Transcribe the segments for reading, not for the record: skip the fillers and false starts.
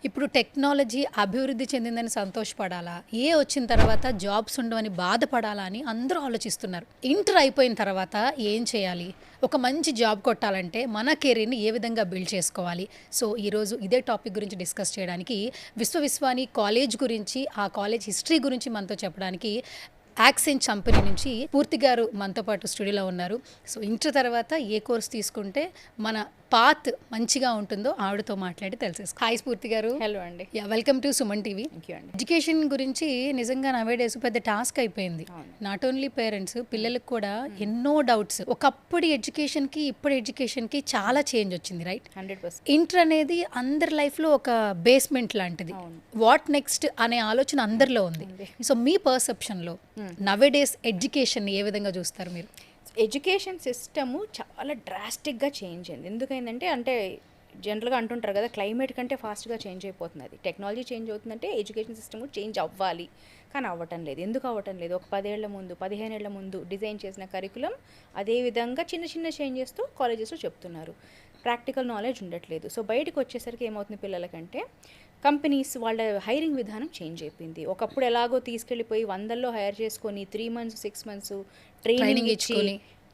ఇప్పుడు టెక్నాలజీ అభివృద్ధి చెందిందని సంతోషపడాలా? వచ్చిన తర్వాత జాబ్స్ ఉండవని బాధపడాలా అని అందరూ ఆలోచిస్తున్నారు. ఇంటర్ అయిపోయిన తర్వాత ఏం చేయాలి? ఒక మంచి జాబ్ కొట్టాలంటే మన కెరీర్‌ని ఏ విధంగా బిల్డ్ చేసుకోవాలి? సో, ఈరోజు ఇదే టాపిక్ గురించి డిస్కస్ చేయడానికి విశ్వాని కాలేజ్ గురించి, ఆ కాలేజ్ హిస్టరీ గురించి మనతో చెప్పడానికి యాక్సెంట్ కంపెనీ నుంచి పూర్తి గారు మనతో పాటు స్టూడియోలో ఉన్నారు. సో, ఇంటర్ తర్వాత ఏ కోర్స్ తీసుకుంటే మన పాత్ మంచిగా ఉంటుందో ఆవిడతో మాట్లాడి తెలిసేసుకో. హాయ్ స్ఫూర్తి గారు. హలో అండి. Welcome to Suman TV. Thank you అండి. ఎడ్యుకేషన్ గురించి నిజంగా నవేడేస్ పెద్ద టాస్క్ అయిపోయింది. నాట్ ఓన్లీ పేరెంట్స్, పిల్లలకు కూడా ఎన్నో డౌట్స్. ఒకప్పుడు ఎడ్యుకేషన్కి ఇప్పుడు ఎడ్యుకేషన్కి చాలా చేంజ్ వచ్చింది, రైట్? 100%. ఇంటర్ అనేది అందరి లైఫ్లో ఒక బేస్మెంట్ లాంటిది. వాట్ నెక్స్ట్ అనే ఆలోచన అందరిలో ఉంది. సో మీ పర్సెప్షన్లో నవేడేస్ ఎడ్యుకేషన్ ఏ విధంగా చూస్తారు మీరు? ఎడ్యుకేషన్ సిస్టము చాలా డ్రాస్టిక్గా చేంజ్ అయింది. ఎందుకైందంటే జనరల్గా అంటుంటారు కదా, క్లైమేట్ కంటే ఫాస్ట్గా చేంజ్ అయిపోతుంది. టెక్నాలజీ చేంజ్ అవుతుందంటే ఎడ్యుకేషన్ సిస్టమ్ కూడా చేంజ్ అవ్వాలి, కానీ అవ్వటం లేదు. ఎందుకు అవ్వటం లేదు? ఒక 10 ఏళ్ల ముందు 15 ఏళ్ల ముందు డిజైన్ చేసిన కరికులం అదేవిధంగా చిన్న చిన్న చేంజెస్తో కాలేజెస్లో చెప్తున్నారు. ప్రాక్టికల్ నాలెడ్జ్ ఉండట్లేదు. సో బయటకు వచ్చేసరికి ఏమవుతుంది పిల్లలకంటే, కంపెనీస్ వాళ్ళ హైరింగ్ విధానం చేంజ్ అయిపోయింది. ఒకప్పుడు ఎలాగో తీసుకెళ్ళిపోయి 100లో హైర్ చేసుకొని 3 మంత్స్ 6 మంత్స్ ట్రైనింగ్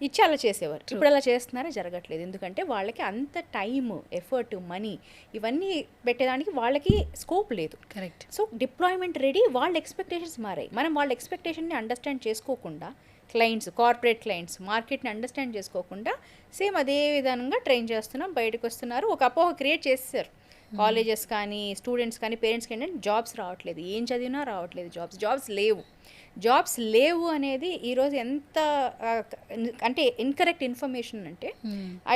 ఇచ్చి అలా చేసేవారు. ఇప్పుడు అలా చేస్తున్నారా? జరగట్లేదు. ఎందుకంటే వాళ్ళకి అంత టైమ్, ఎఫర్ట్, మనీ ఇవన్నీ పెట్టేదానికి వాళ్ళకి స్కోప్ లేదు. కరెక్ట్. సో డిప్లాయ్మెంట్ రెడీ, వాళ్ళ ఎక్స్పెక్టేషన్స్ మారాయి. మనం వాళ్ళ ఎక్స్పెక్టేషన్ని అండర్స్టాండ్ చేసుకోకుండా, క్లయింట్స్, కార్పొరేట్ క్లయింట్స్ మార్కెట్ని అండర్స్టాండ్ చేసుకోకుండా సేమ్ అదే విధంగా ట్రైన్ చేస్తున్నాం. బయటకు వస్తున్నారు, ఒక అపోహ క్రియేట్ చేసేసారు. కాలేజెస్ కానీ, స్టూడెంట్స్ కానీ, పేరెంట్స్ కానీ జాబ్స్ రావట్లేదు, ఏం చదివినా రావట్లేదు, జాబ్స్ లేవు అనేది ఈరోజు ఎంత అంటే ఇన్కరెక్ట్ ఇన్ఫర్మేషన్ అంటే,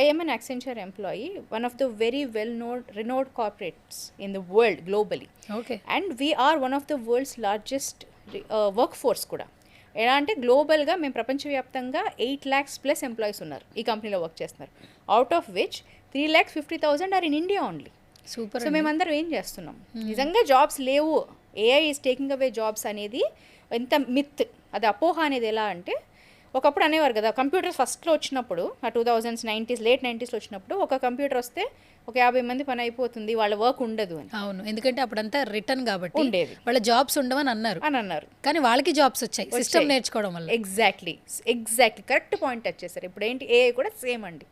I'm an Accenture employee, one of the very renowned corporates in the world globally. Okay. And we are one of the world's largest work force కూడా. ఎలా అంటే గ్లోబల్గా మేము ప్రపంచవ్యాప్తంగా 8 lakhs ప్లస్ ఎంప్లాయీస్ ఉన్నారు ఈ కంపెనీలో వర్క్ చేస్తున్నారు. Out of which 3,50,000 are in India only. Super. So మేమందరం ఏం చేస్తున్నాం? నిజంగా జాబ్స్ లేవు, AI is taking away jobs అనేది ఎంత మిత్, అది అపోహ అనేది. ఎలా అంటే, ఒకప్పుడు అనేవారు కదా, కంప్యూటర్స్ ఫస్ట్లో వచ్చినప్పుడు, ఆ 2000s 90s లేట్ 90sలో వచ్చినప్పుడు ఒక కంప్యూటర్ వస్తే ఒక 50 మంది పని అయిపోతుంది, వాళ్ళ వర్క్ ఉండదు అని. అవును, ఎందుకంటే అప్పుడంతా రిటర్న్ కాబట్టి ఉండేది, వాళ్ళ జాబ్స్ ఉండవని అన్నారు. కానీ వాళ్ళకి జాబ్స్ వచ్చాయి సిస్టమ్ నేర్చుకోవడం వల్ల. ఎగ్జాక్ట్లీ కరెక్ట్ పాయింట్ వచ్చేసారు. ఇప్పుడు ఏంటి, ఏఐ కూడా సేమ్ అండి.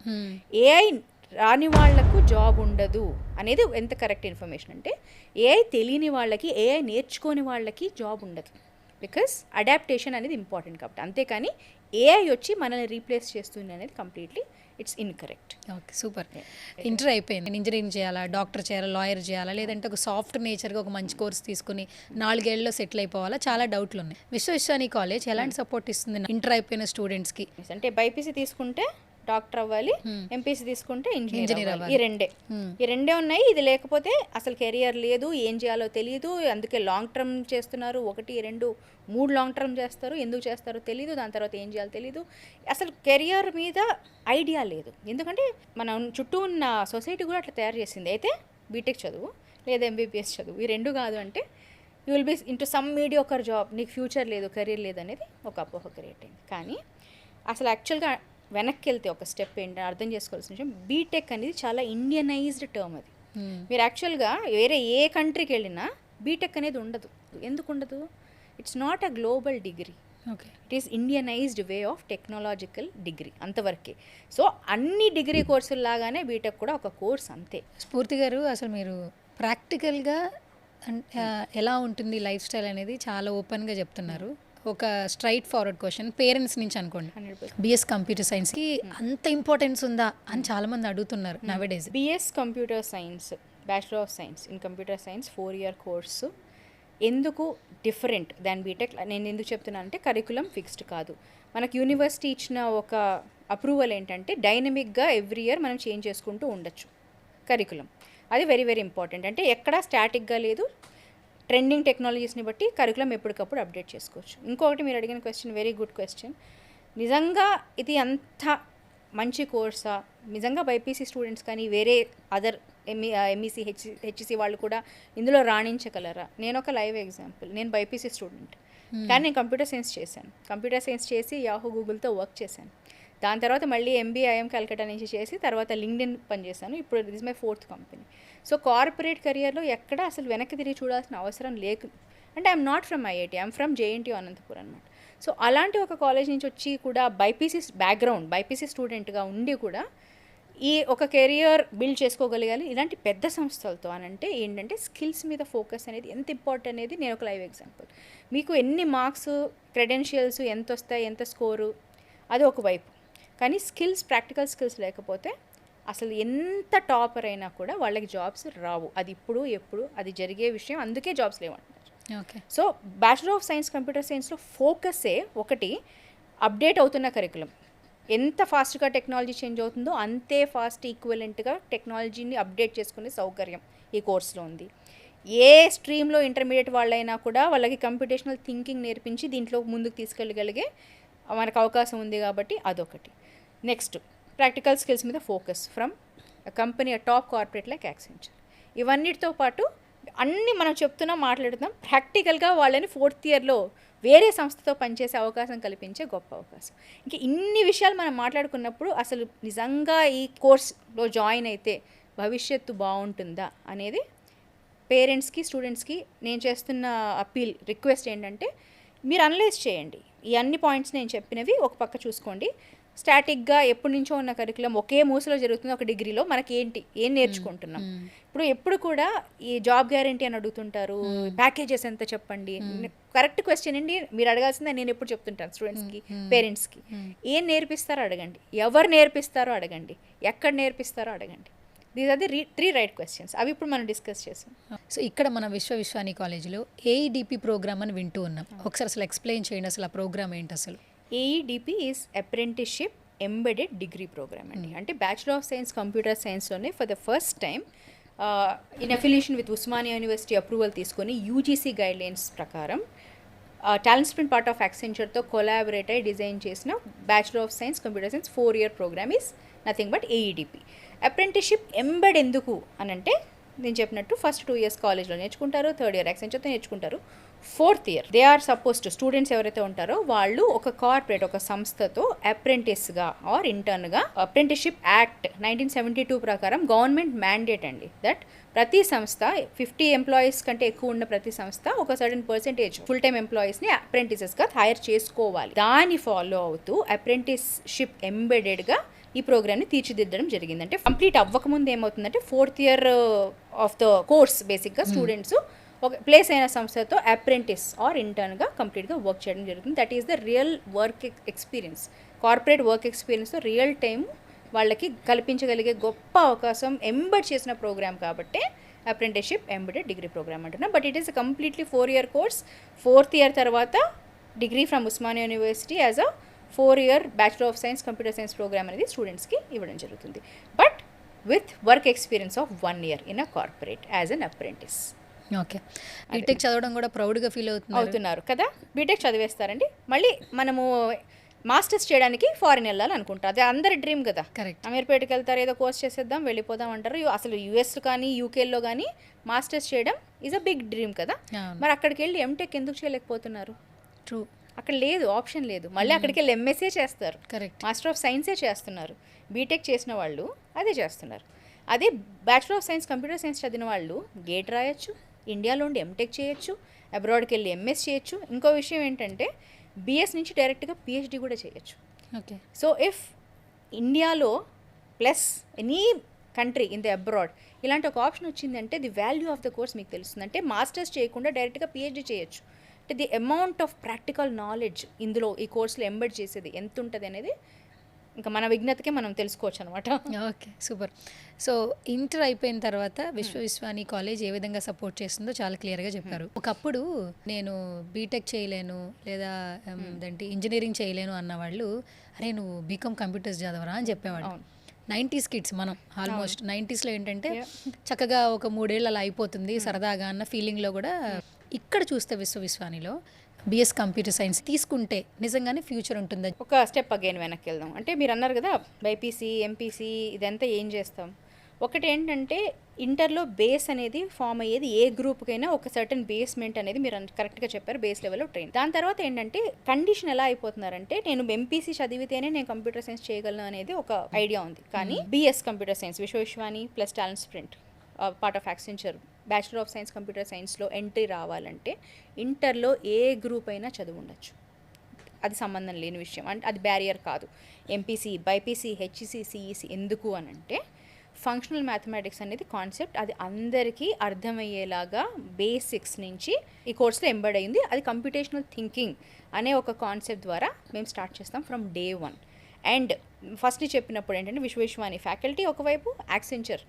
ఏఐ రాని వాళ్లకు జాబ్ ఉండదు అనేది ఎంత కరెక్ట్ ఇన్ఫర్మేషన్ అంటే, ఏఐ తెలియని వాళ్ళకి, ఏఐ నేర్చుకోని వాళ్ళకి జాబ్ ఉండదు. బికాస్ అడాప్టేషన్ అనేది ఇంపార్టెంట్ కాబట్టి. అంతేకాని ఏఐ వచ్చి మనల్ని రీప్లేస్ చేస్తుంది అనేది completely it's incorrect. Okay, super. Inter అయిపోయింది, ఇంజనీరింగ్ చేయాలా, డాక్టర్ చేయాలా, లాయర్ చేయాలా, లేదంటే ఒక సాఫ్ట్ నేచర్గా ఒక మంచి కోర్స్ తీసుకుని 4 ఏళ్ళలో సెటిల్ అయిపోవాలా, చాలా డౌట్లు ఉన్నాయి. విశ్వాని కాలేజ్ ఎలాంటి సపోర్ట్ ఇస్తుంది ఇంటర్ అయిపోయిన స్టూడెంట్స్కి? అంటే బైపీసీ తీసుకుంటే డాక్టర్ అవ్వాలి, ఎంపీసీ తీసుకుంటే ఇంజనీర్ అవ్వాలి. ఈ రెండే ఉన్నాయి. ఇది లేకపోతే అసలు కెరియర్ లేదు, ఏం చేయాలో తెలియదు. అందుకే లాంగ్ టర్మ్ చేస్తున్నారు, 1, 2, 3 లాంగ్ టర్మ్ చేస్తారు. ఎందుకు చేస్తారో తెలియదు, దాని తర్వాత ఏం చేయాలో తెలియదు. అసలు కెరియర్ మీద ఐడియా లేదు. ఎందుకంటే మన చుట్టూ ఉన్న సొసైటీ కూడా అట్లా తయారు చేసింది. అయితే బీటెక్ చదువు లేదా ఎంబీబీఎస్ చదువు, ఈ రెండు కాదు అంటే you will be into some mediocre job, నీకు ఫ్యూచర్ లేదు, కెరీర్ లేదు అనేది ఒక అపోహ క్రియేట్ అయింది. కానీ అసలు యాక్చువల్గా వెనక్కి వెళ్తే ఒక స్టెప్ ఏంటని అర్థం చేసుకోవాల్సిన విషయం, బీటెక్ అనేది చాలా ఇండియనైజ్డ్ టర్మ్. అది మీరు యాక్చువల్గా వేరే ఏ కంట్రీకి వెళ్ళినా బీటెక్ అనేది ఉండదు. ఎందుకు ఉండదు? It's not a global degree, it is Indianised way of technological degree, అంతవరకే. సో అన్ని డిగ్రీ కోర్సులు లాగానే బీటెక్ కూడా ఒక కోర్స్, అంతే. స్ఫూర్తి గారు, అసలు మీరు ప్రాక్టికల్గా ఎలా ఉంటుంది లైఫ్ స్టైల్ అనేది చాలా ఓపెన్గా చెప్తున్నారు. ఒక స్ట్రైట్ ఫార్వర్డ్ క్వశ్చన్ పేరెంట్స్ నుంచి అనుకోండి, బిఎస్ కంప్యూటర్ సైన్స్కి అంత ఇంపార్టెన్స్ ఉందా అని చాలామంది అడుగుతున్నారు nowadays. BS computer science, bachelor of science in computer science 4 year course ఎందుకు డిఫరెంట్ దాన్ బీటెక్? నేను ఎందుకు చెప్తున్నాను అంటే, కరికులం ఫిక్స్డ్ కాదు. మనకు యూనివర్సిటీ ఇచ్చిన ఒక అప్రూవల్ ఏంటంటే, డైనమిక్గా ఎవ్రీ ఇయర్ మనం చేంజ్ చేసుకుంటూ ఉండొచ్చు కరికులం. అది వెరీ వెరీ ఇంపార్టెంట్. అంటే ఎక్కడా స్టాటిక్గా లేదు, ట్రెండింగ్ టెక్నాలజీస్ని బట్టి కరికులం ఎప్పటికప్పుడు అప్డేట్ చేసుకోవచ్చు. ఇంకొకటి మీరు అడిగిన క్వశ్చన్ వెరీ గుడ్ క్వశ్చన్. నిజంగా ఇది అంత మంచి కోర్సా? నిజంగా బైపీసీ స్టూడెంట్స్ కానీ వేరే అదర్ ఎంఈసీ హెచ్ఈసీ వాళ్ళు కూడా ఇందులో రాణించగలరా? నేను ఒక లైవ్ ఎగ్జాంపుల్. నేను బైపీసీ స్టూడెంట్, కానీ నేను కంప్యూటర్ సైన్స్ చేశాను. కంప్యూటర్ సైన్స్ చేసి యాహూ గూగుల్తో వర్క్ చేశాను. దాని తర్వాత మళ్ళీ ఎంబీఐఎం కల్కటా నుంచి చేసి తర్వాత లింక్డ్ఇన్ పనిచేశాను. ఇప్పుడు this my 4th company. So corporate కెరియర్లో ఎక్కడ అసలు వెనక్కి తిరిగి చూడాల్సిన అవసరం లేదు. అంటే I'm not from IIT, I'm from JNT Anantapur అనమాట. సో అలాంటి ఒక కాలేజ్ నుంచి వచ్చి కూడా బైపీసీ బ్యాక్గ్రౌండ్, బైపీసీ స్టూడెంట్గా ఉండి కూడా ఈ ఒక కెరియర్ బిల్డ్ చేసుకోగలిగాలి ఇలాంటి పెద్ద సంస్థలతో. అని అంటే ఏంటంటే స్కిల్స్ మీద ఫోకస్ అనేది ఎంత ఇంపార్టెంట్ అనేది నేను ఒక లైవ్ ఎగ్జాంపుల్. మీకు ఎన్ని మార్క్స్, క్రెడెన్షియల్స్ ఎంత వస్తాయి, ఎంత స్కోరు, అది ఒకవైపు. కానీ స్కిల్స్, ప్రాక్టికల్ స్కిల్స్ లేకపోతే అసలు ఎంత టాపర్ అయినా కూడా వాళ్ళకి జాబ్స్ రావు. అది ఇప్పుడు ఎప్పుడు అది జరిగే విషయం, అందుకే జాబ్స్ లేవంటున్నారు. Okay. So bachelor of science computer సైన్స్లో ఫోకసే ఒకటి అప్డేట్ అవుతున్న కరికులం. ఎంత ఫాస్ట్గా టెక్నాలజీ చేంజ్ అవుతుందో అంతే ఫాస్ట్ ఈక్వలెంట్గా టెక్నాలజీని అప్డేట్ చేసుకునే సౌకర్యం ఈ కోర్సులో ఉంది. ఏ స్ట్రీమ్లో ఇంటర్మీడియట్ వాళ్ళైనా కూడా వాళ్ళకి కంప్యూటేషనల్ థింకింగ్ నేర్పించి దీంట్లో ముందుకు తీసుకెళ్ళగలిగే మనకు అవకాశం ఉంది కాబట్టి అదొకటి. నెక్స్ట్ ప్రాక్టికల్ స్కిల్స్ మీద focus from company top corporate like Accenture. ఇవన్నిటితో పాటు అన్నీ మనం చెప్తున్నాం, మాట్లాడుతున్నాం, ప్రాక్టికల్గా వాళ్ళని 4th ఇయర్లో వేరే సంస్థతో పనిచేసే అవకాశం కల్పించే గొప్ప అవకాశం. ఇంకా ఇన్ని విషయాలు మనం మాట్లాడుకున్నప్పుడు అసలు నిజంగా ఈ కోర్స్లో జాయిన్ అయితే భవిష్యత్తు బాగుంటుందా అనేది పేరెంట్స్కి, స్టూడెంట్స్కి నేను చేస్తున్న అప్పీల్, రిక్వెస్ట్ ఏంటంటే మీరు అనలైజ్ చేయండి. ఈ అన్ని పాయింట్స్ నేను చెప్పినవి ఒక పక్క చూసుకోండి. స్టాటిక్గా ఎప్పటి నుంచో ఉన్న కరికులం ఒకే మూసలో జరుగుతుంది. ఒక డిగ్రీలో మనకి ఏం నేర్చుకుంటున్నాం. ఇప్పుడు ఎప్పుడు కూడా ఈ జాబ్ గ్యారంటీ అని అడుగుతుంటారు, ప్యాకేజెస్ ఎంత చెప్పండి. కరెక్ట్ క్వశ్చన్ అండి, మీరు అడగాల్సిందే. నేను ఎప్పుడు చెప్తుంటాను స్టూడెంట్స్కి, పేరెంట్స్కి, ఏం నేర్పిస్తారో అడగండి, ఎవరు నేర్పిస్తారో అడగండి, ఎక్కడ నేర్పిస్తారో అడగండి. These are the 3 right questions. అవి ఇప్పుడు మనం డిస్కస్ చేసాం. సో ఇక్కడ మన విశ్వవిశ్వాని కాలేజీలో ఏఈడిపి ప్రోగ్రామ్ అని వింటూ ఉన్నాం. ఒకసారి అసలు ఎక్స్ప్లెయిన్ చేయండి, అసలు ఆ ప్రోగ్రామ్ ఏంటి అసలు? AEDP is apprenticeship embedded degree program అండి. అంటే బ్యాచులర్ ఆఫ్ సైన్స్ కంప్యూటర్ సైన్స్లోనే for the first time in affiliation with Osmania university approval తీసుకొని యూజీసీ గైడ్లైన్స్ ప్రకారం టాలెంట్ స్ప్రింట్ పార్ట్ ఆఫ్ యాక్సెంచర్తో కొలాబరేట్ అయి డిజైన్ చేసిన bachelor of science computer science 4-year program is nothing but AEDP. Apprenticeship embed ఎందుకు అని అంటే నేను చెప్పినట్టు ఫస్ట్ 2 years కాలేజ్లో నేర్చుకుంటారు, 3rd year యాక్సెంచర్తో నేర్చుకుంటారు, 4th year they are suppose to students ఎవరైతే ఉంటారో వాళ్ళు ఒక కార్పొరేట్, ఒక సంస్థతో అప్రెంటిస్గా ఆర్ ఇంటర్న్గా. అప్రెంటిస్షిప్ యాక్ట్ 1972 ప్రకారం గవర్నమెంట్ మ్యాండేట్ అండి దట్ ప్రతి సంస్థ 50 ఎంప్లాయీస్ కంటే ఎక్కువ ఉన్న ప్రతి సంస్థ ఒక సర్టన్ పర్సెంటేజ్ ఫుల్ టైమ్ ఎంప్లాయీస్ని అప్రెంటిసెస్గా హైర్ చేసుకోవాలి. దాన్ని ఫాలో అవుతూ అప్రెంటిస్షిప్ ఎంబెడెడ్గా ఈ ప్రోగ్రామ్ని తీర్చిదిద్దడం జరిగింది. అంటే కంప్లీట్ అవ్వకముందు ఏమవుతుందంటే 4th year of the course బేసిక్గా స్టూడెంట్స్ ఒక ప్లేస్ అయిన సంస్థతో అప్రెంటిస్ ఆర్ ఇంటర్న్గా కంప్లీట్గా వర్క్ చేయడం జరుగుతుంది. That is the real work experience. Corporate work ఎక్స్పీరియన్స్తో రియల్ టైం వాళ్ళకి కల్పించగలిగే గొప్ప అవకాశం ఎంబెడ్ చేసిన ప్రోగ్రామ్ కాబట్టి అప్రెంటిస్షిప్ ఎంబెడెడ్ డిగ్రీ ప్రోగ్రామ్ అంటున్నా. But it is completely 4-year course. 4th year తర్వాత degree from Osmania university as a 4-year bachelor of science computer science program అనేది స్టూడెంట్స్కి ఇవ్వడం జరుగుతుంది. But with work experience of 1 year in a corporate as an apprentice. Okay. BTech చదవడం కూడా ప్రౌడ్గా feel అవుతున్నారు కదా. బీటెక్ చదివేస్తారండి, మళ్ళీ మనము మాస్టర్స్ చేయడానికి ఫారిన్ వెళ్ళాలి అనుకుంటారు. అది అందరి డ్రీమ్ కదా. కరెక్ట్. అమీర్పేటకి వెళ్తారు, ఏదో కోర్స్ చేసేద్దాం వెళ్ళిపోదాం అంటారు. అసలు యూఎస్ కానీ యూకేలో కానీ మాస్టర్స్ చేయడం ఈజ్ అ బిగ్ డ్రీమ్ కదా. మరి అక్కడికి వెళ్ళి ఎంటెక్ ఎందుకు చేయలేకపోతున్నారు? ట్రూ. అక్కడ లేదు, ఆప్షన్ లేదు. మళ్ళీ అక్కడికి వెళ్ళి ఎంఎస్ఏ చేస్తారు, కరెక్ట్, మాస్టర్ ఆఫ్ సైన్సే చేస్తున్నారు. బీటెక్ చేసిన వాళ్ళు అదే చేస్తున్నారు. అదే bachelor of science computer science చదివిన వాళ్ళు గేట్ రాయొచ్చు, ఇండియాలో ఉండి ఎంటెక్ చేయొచ్చు, అబ్రాడ్కి వెళ్ళి ఎంఎస్ చేయొచ్చు. ఇంకో విషయం ఏంటంటే బిఎస్ నుంచి డైరెక్ట్గా పిహెచ్డి కూడా చేయొచ్చు. ఓకే. సో ఇఫ్ ఇండియాలో plus any country in the abroad ఇలాంటి ఒక ఆప్షన్ వచ్చిందంటే the value of the course మీకు తెలుస్తుంది. అంటే మాస్టర్స్ చేయకుండా డైరెక్ట్గా పిహెచ్డి చేయొచ్చు. అంటే the amount of practical knowledge ఇందులో ఈ కోర్సులో ఎంబెడ్ చేసేది ఎంత ఉంటుంది అనేది ఇంకా మన విజ్ఞతకే మనం తెలుసుకోవచ్చు అనమాట. Okay, super. సో ఇంటర్ అయిపోయిన తర్వాత విశ్వవిశ్వాని కాలేజ్ ఏ విధంగా సపోర్ట్ చేస్తుందో చాలా క్లియర్గా చెప్పారు. ఒకప్పుడు నేను బీటెక్ చేయలేను లేదా ఏంటి ఇంజనీరింగ్ చేయలేను అన్న వాళ్ళు అరే నువ్వు బీకామ్ కంప్యూటర్స్ చదవరా అని చెప్పేవాడు. 90s కిడ్స్ మనం ఆల్మోస్ట్ 90sలో ఏంటంటే చక్కగా ఒక 3 ఏళ్ళు అలా అయిపోతుంది సరదాగా అన్న ఫీలింగ్లో కూడా ఇక్కడ చూస్తే విశ్వవిశ్వానిలో బిఎస్ కంప్యూటర్ సైన్స్ తీసుకుంటే నిజంగానే ఫ్యూచర్ ఉంటుందా? ఒక స్టెప్ అగైన్ వెనక్కి వెళ్దాం. అంటే మీరు అన్నారు కదా బైపీసీ ఎంపీసీ ఇదంతా ఏం చేస్తాం. ఒకటి ఏంటంటే ఇంటర్లో బేస్ అనేది ఫామ్ అయ్యేది ఏ గ్రూప్కైనా ఒక సర్టన్ బేస్మెంట్ అనేది మీరు కరెక్ట్గా చెప్పారు, బేస్ లెవెల్లో ట్రైన్. దాని తర్వాత ఏంటంటే కండిషన్ ఎలా అయిపోతున్నారంటే నేను ఎంపీసీ చదివితేనే నేను కంప్యూటర్ సైన్స్ చేయగలను అనేది ఒక ఐడియా ఉంది. కానీ బిఎస్ కంప్యూటర్ సైన్స్ విశ్వవిశ్వాని plus talent sprint part of Accenture bachelor of science computer సైన్స్లో ఎంట్రీ రావాలంటే ఇంటర్లో ఏ గ్రూప్ అయినా చదువు ఉండొచ్చు. అది సంబంధం లేని విషయం, అంటే అది బ్యారియర్ కాదు. ఎంపీసీ, బైపీసీ, హెచ్ఈసీ, సిఈసీ ఎందుకు అని అంటే ఫంక్షనల్ మ్యాథమెటిక్స్ అనేది కాన్సెప్ట్ అది అందరికీ అర్థమయ్యేలాగా బేసిక్స్ నుంచి ఈ కోర్సులో ఎంబెడ్ అయింది. అది కంప్యూటేషనల్ థింకింగ్ అనే ఒక కాన్సెప్ట్ ద్వారా మేము స్టార్ట్ చేస్తాం ఫ్రమ్ డే 1. అండ్ ఫస్ట్ చెప్పినప్పుడు ఏంటంటే విశ్వేశ్వాని ఫ్యాకల్టీ ఒకవైపు, యాక్సెంచర్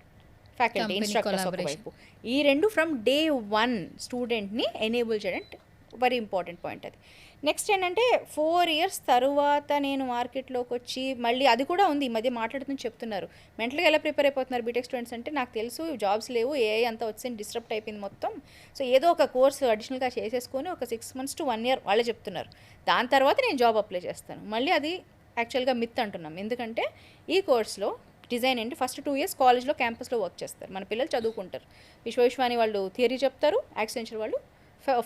ఫ్యాకల్టీ ఇన్స్ట్రక్టర్స్ ఒకవైపు, ఈ రెండు ఫ్రమ్ డే 1 స్టూడెంట్ని ఎనేబుల్ చేయడం వెరీ ఇంపార్టెంట్ పాయింట్. అది నెక్స్ట్ ఏంటంటే 4 years తర్వాత నేను మార్కెట్లోకి వచ్చి మళ్ళీ అది కూడా ఉంది, ఈ మధ్య మాట్లాడుతూ చెప్తున్నారు మెంటల్గా ఎలా ప్రిపేర్ అయిపోతున్నారు బీటెక్ స్టూడెంట్స్ అంటే, నాకు తెలుసు జాబ్స్ లేవు, ఏఐ అంతా వచ్చి డిస్టర్బ్ అయిపోయింది మొత్తం, సో ఏదో ఒక కోర్సు అడిషనల్గా చేసేసుకొని ఒక 6 months to 1 year వాళ్ళే చెప్తున్నారు, దాని తర్వాత నేను జాబ్ అప్లై చేస్తాను. మళ్ళీ అది యాక్చువల్గా మిత్ అంటున్నాం, ఎందుకంటే ఈ కోర్స్లో డిజైన్ ఏంటి, ఫస్ట్ 2 years కాలేజ్లో క్యాంపస్లో వర్క్ చేస్తారు, మన పిల్లలు చదువుకుంటారు. విశ్వేశ్వాని వాళ్ళు థియరీ చెప్తారు, యాక్సెంచర్ వాళ్ళు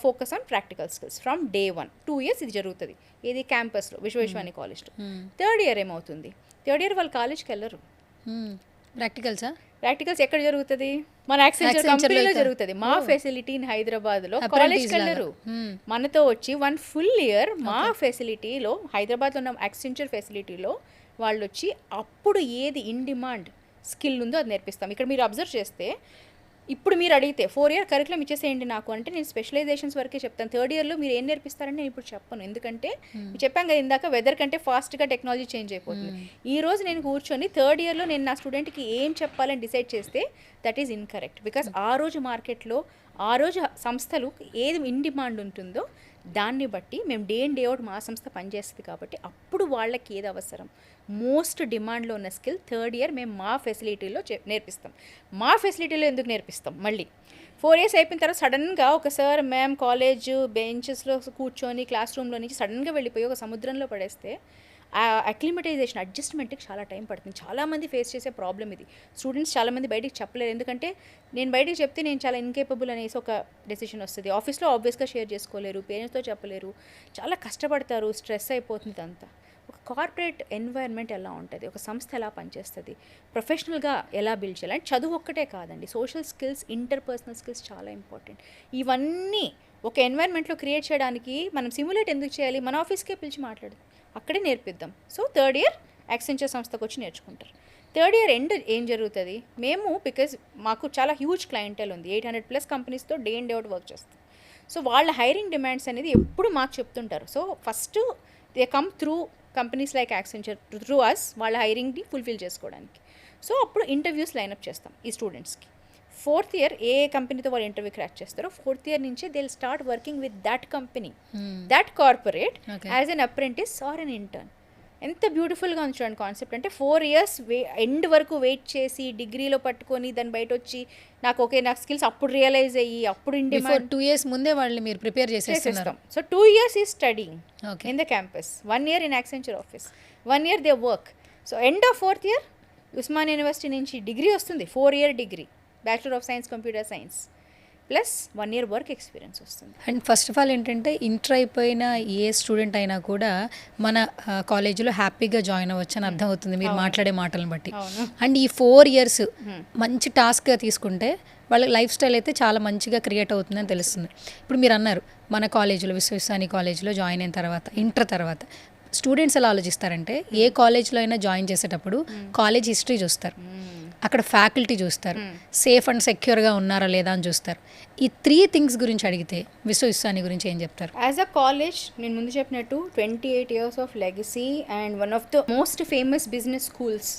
focus on practical skills from day 1. 2 years ఇది జరుగుతుంది, ఇది క్యాంపస్లో విశ్వేశ్వాని కాలేజ్లో. 3rd year ఏమవుతుంది, 3rd year వాళ్ళు కాలేజ్కి వెళ్ళరు. ప్రాక్టికల్స్ ఎక్కడ జరుగుతుంది, మన యాక్సెంచర్ కంపెనీలో జరుగుతుంది. మా ఫెసిలిటీ ఇన్ హైదరాబాద్లో కాలేజ్కి వెళ్ళరు, మనతో వచ్చి 1 full year మా ఫెసిలిటీలో హైదరాబాద్లో ఉన్న యాక్సెంచర్ ఫెసిలిటీలో వాళ్ళు వచ్చి అప్పుడు ఏది ఇన్ డిమాండ్ స్కిల్ ఉందో అది నేర్పిస్తాం. ఇక్కడ మీరు అబ్జర్వ్ చేస్తే ఇప్పుడు మీరు అడిగితే 4 year కరికులం ఇచ్చేసేయండి నాకు అంటే నేను స్పెషలైజేషన్స్ వరకే చెప్తాను. 3rd yearలో మీరు ఏం నేర్పిస్తారని నేను ఇప్పుడు చెప్పను, ఎందుకంటే చెప్పాను కదా ఇందాక వెదర్ కంటే ఫాస్ట్గా టెక్నాలజీ చేంజ్ అయిపోతుంది. ఈ రోజు నేను కూర్చొని 3rd yearలో నేను నా స్టూడెంట్కి ఏం చెప్పాలని డిసైడ్ చేస్తే దట్ ఈజ్ ఇన్కరెక్ట్. బికాస్ ఆ రోజు మార్కెట్లో ఆ రోజు సంస్థలు ఏది ఇన్ డిమాండ్ ఉంటుందో దాన్ని బట్టి మేము డే ఇన్ డే అవుట్ మా సంస్థ పనిచేస్తుంది కాబట్టి అప్పుడు వాళ్ళకి ఏది అవసరం, మోస్ట్ డిమాండ్లో ఉన్న స్కిల్ 3rd year మేము మా ఫెసిలిటీలో నేర్పిస్తాం. మా ఫెసిలిటీలో ఎందుకు నేర్పిస్తాం, మళ్ళీ 4 years అయిపోయిన తర్వాత సడన్గా ఒక సార్ మ్యామ్ కాలేజ్ బెంచెస్లో కూర్చొని క్లాస్ రూమ్లో నుంచి సడన్గా వెళ్ళిపోయి ఒక సముద్రంలో పడేస్తే ఆ అక్లిమటైజేషన్ అడ్జస్ట్మెంట్కి చాలా టైం పడుతుంది. చాలామంది ఫేస్ చేసే ప్రాబ్లం ఇది. స్టూడెంట్స్ చాలామంది బయటికి చెప్పలేరు, ఎందుకంటే నేను బయటికి చెప్తే నేను చాలా ఇన్కేపబుల్ అనేసి ఒక డెసిషన్ వస్తుంది. ఆఫీస్లో ఆబ్వియస్గా షేర్ చేసుకోలేరు, పేరెంట్స్తో చెప్పలేరు, చాలా కష్టపడతారు, స్ట్రెస్ అయిపోతుంది అంతా. ఒక కార్పొరేట్ ఎన్వైర్న్మెంట్ ఎలా ఉంటుంది, ఒక సంస్థ ఎలా పనిచేస్తుంది, ప్రొఫెషనల్గా ఎలా బిల్డ్ చేయాలి అంటే చదువు ఒక్కటే కాదండి, సోషల్ స్కిల్స్, ఇంటర్పర్సనల్ స్కిల్స్ చాలా ఇంపార్టెంట్. ఇవన్నీ ఒక ఎన్వైర్న్మెంట్లో క్రియేట్ చేయడానికి మనం సిమ్యులేట్ ఎందుకు చేయాలి, మన ఆఫీస్కే పిలిచి మాట్లాడదు, అక్కడే నేర్పిద్దాం. సో 3rd year యాక్సెంచర్ సంస్థకు వచ్చి నేర్చుకుంటారు. 3rd year ఎండ్ ఏం జరుగుతుంది, మేము బికాజ్ మాకు చాలా హ్యూజ్ క్లయింటెల్ ఉంది, 800+ కంపెనీస్తో day and day out work చేస్తాం. సో వాళ్ళ హైరింగ్ డిమాండ్స్ అనేది ఎప్పుడు మాకు చెప్తుంటారు. So first they come through companies like Accenture through us వాళ్ళ హైరింగ్ని ఫుల్ఫిల్ చేసుకోవడానికి. సో అప్పుడు ఇంటర్వ్యూస్ లైనప్ చేస్తాం ఈ స్టూడెంట్స్కి. 4th year ఏ కంపెనీతో వాళ్ళు ఇంటర్వ్యూ క్రాక్ చేస్తారో 4th year నుంచే they will start working with that company, that corporate as an apprentice or an intern. ఎంత బ్యూటిఫుల్గా ఉంది చూడండి కాన్సెప్ట్. అంటే 4 years ఎండ్ వరకు వెయిట్ చేసి డిగ్రీలో పట్టుకొని దాన్ని బయట వచ్చి నాకు నాకు స్కిల్స్ అప్పుడు రియలైజ్ అయ్యి అప్పుడు ఇన్ డిమాండ్ 2 years ముందే వాళ్ళు మీరు ప్రిపేర్ చేసేస్తాం. So 2 years is studying in the campus, 1 year in Accenture office, 1 year they work. So end of 4th year Osmania university నుంచి డిగ్రీ వస్తుంది, 4 year degree, bachelor of science computer science plus 1 year work experience వస్తుంది. And first of all ఏంటంటే inter అయిపోయిన ఏ student అయినా కూడా మన కాలేజీలో హ్యాపీగా జాయిన్ అవ్వచ్చు అని అర్థం అవుతుంది మీరు మాట్లాడే మాటలను బట్టి. అండ్ ఈ 4 years మంచి టాస్క్గా తీసుకుంటే వాళ్ళ లైఫ్ స్టైల్ అయితే చాలా మంచిగా క్రియేట్ అవుతుందని తెలుస్తుంది. ఇప్పుడు మీరు అన్నారు మన కాలేజీలో విశ్వేశ్వరాని కాలేజీలో జాయిన్ అయిన తర్వాత ఇంటర్ తర్వాత స్టూడెంట్స్ ఎలా ఆలోచిస్తారంటే ఏ కాలేజ్లో అయినా జాయిన్ చేసేటప్పుడు కాలేజ్ హిస్టరీ చూస్తారు, అక్కడ ఫ్యాకల్టీ చూస్తారు, సేఫ్ అండ్ సెక్యూర్గా ఉన్నారా లేదా అని చూస్తారు. ఈ 3 things గురించి అడిగితే విశ్వేశ్వరాని గురించి ఏం చెప్తారు? యాజ్ అ కాలేజ్ నేను ముందు చెప్పినట్టు 28 years of legacy and one of the most famous business schools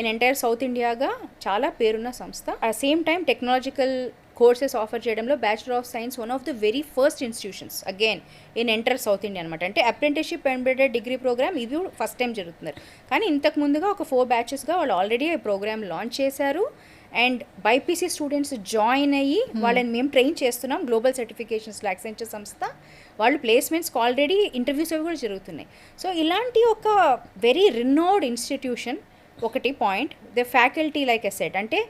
in entire South ఇండియాగా చాలా పేరున్న సంస్థ. At same time technological courses offer చేయడంలో bachelor of science one of the very first institutions again in entire South India అనమాట. అంటే apprenticeship embedded degree programme ఇది first time జరుగుతున్నారు, కానీ ఇంతకు ముందుగా ఒక 4 batchesగా వాళ్ళు ఆల్రెడీ ఈ ప్రోగ్రామ్ లాంచ్ చేశారు. అండ్ బైపీసీ స్టూడెంట్స్ జాయిన్ అయ్యి వాళ్ళని మేము ట్రైన్ చేస్తున్నాం. గ్లోబల్ సర్టిఫికేషన్స్లో యాక్సెంచర్ సంస్థ వాళ్ళు ప్లేస్మెంట్స్కి ఆల్రెడీ ఇంటర్వ్యూస్ అవి కూడా జరుగుతున్నాయి. సో ఇలాంటి ఒక వెరీ రినోడ్ ఇన్స్టిట్యూషన్ ఒకటి point. The faculty like a set అంటే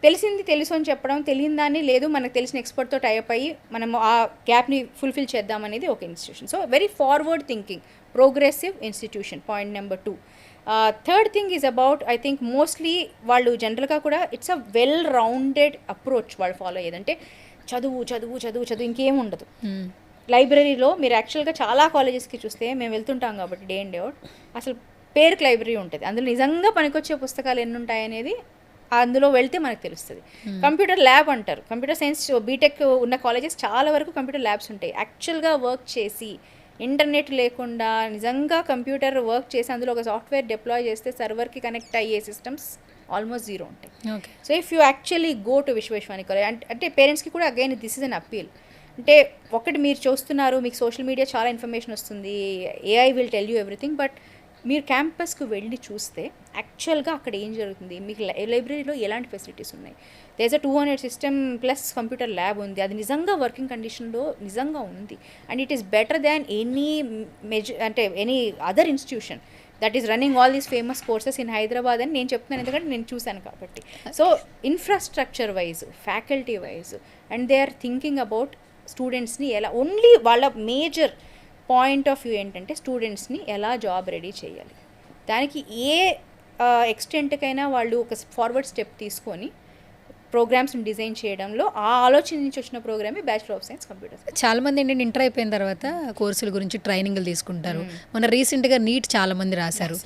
తెలిసింది తెలుసు అని చెప్పడం, తెలియని దాన్ని లేదు మనకు తెలిసిన ఎక్స్పర్ట్తో టైప్ అయ్యి మనం ఆ గ్యాప్ని ఫుల్ఫిల్ చేద్దామనేది ఒక institution. So very forward thinking progressive institution, point number 2. Third thing is about I think mostly వాళ్ళు జనరల్గా కూడా it's a well rounded approach వాళ్ళు ఫాలో అయ్యేదంటే చదువు చదువు చదువు చదువు ఇంకేం ఉండదు. లైబ్రరీలో మీరు యాక్చువల్గా చాలా కాలేజెస్కి చూస్తే మేము వెళ్తుంటాం కాబట్టి డే అండ్ డే అవుట్, అసలు పేరుకి లైబ్రరీ ఉంటుంది, అందులో నిజంగా పనికొచ్చే పుస్తకాలు ఎన్ని ఉంటాయనేది అందులో వెళ్తే మనకు తెలుస్తుంది. కంప్యూటర్ ల్యాబ్ అంటారు, కంప్యూటర్ సైన్స్ బీటెక్ ఉన్న కాలేజెస్ చాలా వరకు కంప్యూటర్ ల్యాబ్స్ ఉంటాయి. యాక్చువల్గా వర్క్ చేసి ఇంటర్నెట్ లేకుండా నిజంగా కంప్యూటర్ వర్క్ చేసి అందులో ఒక సాఫ్ట్వేర్ డిప్లాయ్ చేస్తే సర్వర్కి కనెక్ట్ అయ్యే సిస్టమ్స్ ఆల్మోస్ట్ జీరో ఉంటాయి. So if you actually go to Visvesvaraya college అంటే పేరెంట్స్కి కూడా again this is an appeal. అంటే ఒకటి మీరు చూస్తున్నారు, మీకు సోషల్ మీడియా చాలా ఇన్ఫర్మేషన్ వస్తుంది, AI will tell you everything, but మీరు క్యాంపస్కి వెళ్ళి చూస్తే యాక్చువల్గా అక్కడ ఏం జరుగుతుంది, మీకు లైబ్రరీలో ఎలాంటి ఫెసిలిటీస్ ఉన్నాయి. There's a 200 system plus computer lab ఉంది, అది నిజంగా వర్కింగ్ కండిషన్లో నిజంగా ఉంది. And it is better than any అంటే any other institution that is running all these famous courses in Hyderabad అని నేను చెప్తున్నాను, ఎందుకంటే నేను చూశాను కాబట్టి. So infrastructure wise, faculty wise, and they are thinking about స్టూడెంట్స్ని ఎలా, ఓన్లీ వాళ్ళ మేజర్ పాయింట్ ఆఫ్ వ్యూ ఏంటంటే స్టూడెంట్స్ని ఎలా జాబ్ రెడీ చేయాలి. దానికి ఏ ఎక్స్టెంట్కైనా వాళ్ళు ఒక ఫార్వర్డ్ స్టెప్ తీసుకొని ప్రోగ్రామ్స్ని డిజైన్ చేయడంలో ఆ ఆలోచన నుంచి వచ్చిన ప్రోగ్రామే బ్యాచిలర్ ఆఫ్ సైన్స్ కంప్యూటర్. చాలా మంది ఏంటంటే ఇంటర్ అయిపోయిన తర్వాత కోర్సుల గురించి ట్రైనింగ్లు తీసుకుంటారు. మొన్న రీసెంట్గా నీట్ చాలామంది రాశారు,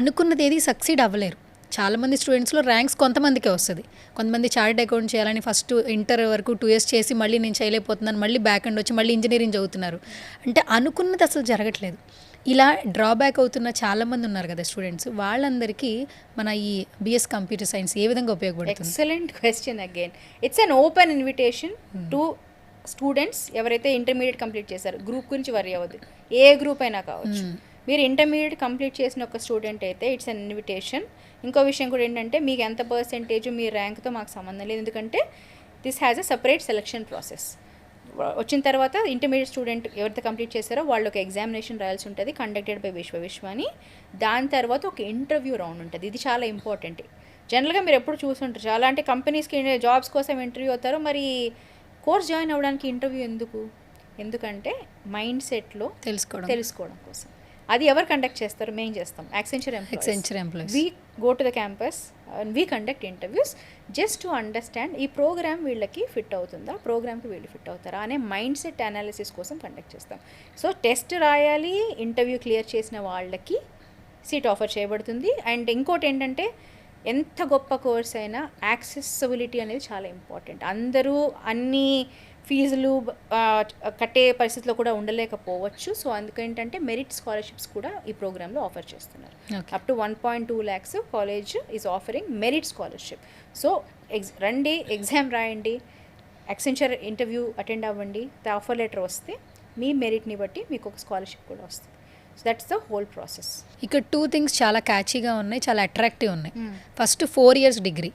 అనుకున్నది ఏది సక్సీడ్ అవ్వలేరు. చాలామంది స్టూడెంట్స్లో ర్యాంక్స్ కొంతమందికే వస్తుంది. కొంతమంది చార్టెడ్ అకౌంట్ చేయాలని ఫస్ట్ ఇంటర్ వరకు 2 years చేసి మళ్ళీ నేను చేయలేకపోతున్నాను, మళ్ళీ బ్యాక్ అండ్ వచ్చి మళ్ళీ ఇంజనీరింగ్ చదువుతున్నారు. అంటే అనుకున్నది అసలు జరగట్లేదు. ఇలా డ్రాబ్యాక్ అవుతున్న చాలామంది ఉన్నారు కదా స్టూడెంట్స్, వాళ్ళందరికీ మన ఈ బిఎస్ కంప్యూటర్ సైన్స్ ఏ విధంగా ఉపయోగపడుతుంది? Excellent question again. It's an open invitation to students ఎవరైతే ఇంటర్మీడియట్ కంప్లీట్ చేశారు. గ్రూప్ గురించి వరి అవ్వదు, ఏ గ్రూప్ అయినా కావచ్చు. మీరు ఇంటర్మీడియట్ కంప్లీట్ చేసిన ఒక స్టూడెంట్ అయితే ఇట్స్ అన్ ఇన్విటేషన్. ఇంకో విషయం కూడా ఏంటంటే మీకు ఎంత పర్సెంటేజ్ మీ ర్యాంక్తో మాకు సంబంధం లేదు, ఎందుకంటే this has a separate selection process. వచ్చిన తర్వాత ఇంటర్మీడియట్ స్టూడెంట్ ఎవరైతే కంప్లీట్ చేశారో వాళ్ళు ఒక ఎగ్జామినేషన్ రాయాల్సి ఉంటుంది, కండక్టెడ్ బై విశ్వని. దాని తర్వాత ఒక ఇంటర్వ్యూ రౌండ్ ఉంటుంది. ఇది చాలా ఇంపార్టెంట్. జనరల్గా మీరు ఎప్పుడు చూస్తుంటారు, చాలా అంటే కంపెనీస్కి జాబ్స్ కోసం ఇంటర్వ్యూ అవుతారు, మరి కోర్స్ జాయిన్ అవ్వడానికి ఇంటర్వ్యూ ఎందుకు? ఎందుకంటే మైండ్ సెట్లో తెలుసుకోవడం కోసం. అది ఎవరు కండక్ట్ చేస్తారు? మేము చేస్తాం. Accenture employees. We go to the campus and we conduct interviews just to understand ఈ ప్రోగ్రామ్ వీళ్ళకి ఫిట్ అవుతుందా, ప్రోగ్రామ్కి వీళ్ళు ఫిట్ అవుతారా అనే మైండ్ సెట్ అనాలిసిస్ కోసం కండక్ట్ చేస్తాం. సో టెస్ట్ రాయాలి, ఇంటర్వ్యూ క్లియర్ చేసిన వాళ్ళకి సీట్ ఆఫర్ చేయబడుతుంది. అండ్ ఇంకోటి ఏంటంటే ఎంత గొప్ప కోర్స్ అయినా యాక్సెసిబిలిటీ అనేది చాలా ఇంపార్టెంట్. అందరూ అన్ని ఫీజులు కట్టే పరిస్థితిలో కూడా ఉండలేకపోవచ్చు. సో అందుకేంటంటే మెరిట్ స్కాలర్షిప్స్ కూడా ఈ ప్రోగ్రాంలో ఆఫర్ చేస్తున్నారు. Up to 1.2 lakhs college is offering merit scholarship. So రండి, ఎగ్జామ్ రాయండి, యాక్సెంచర్ ఇంటర్వ్యూ అటెండ్ అవ్వండి, ఆఫర్ లెటర్ వస్తే మీ మెరిట్ని బట్టి మీకు ఒక స్కాలర్షిప్ కూడా వస్తుంది. So that's the whole process. ఇక్కడ 2 things చాలా క్యాచీగా ఉన్నాయి, చాలా అట్రాక్టివ్ ఉన్నాయి. ఫస్ట్ 4 years డిగ్రీ,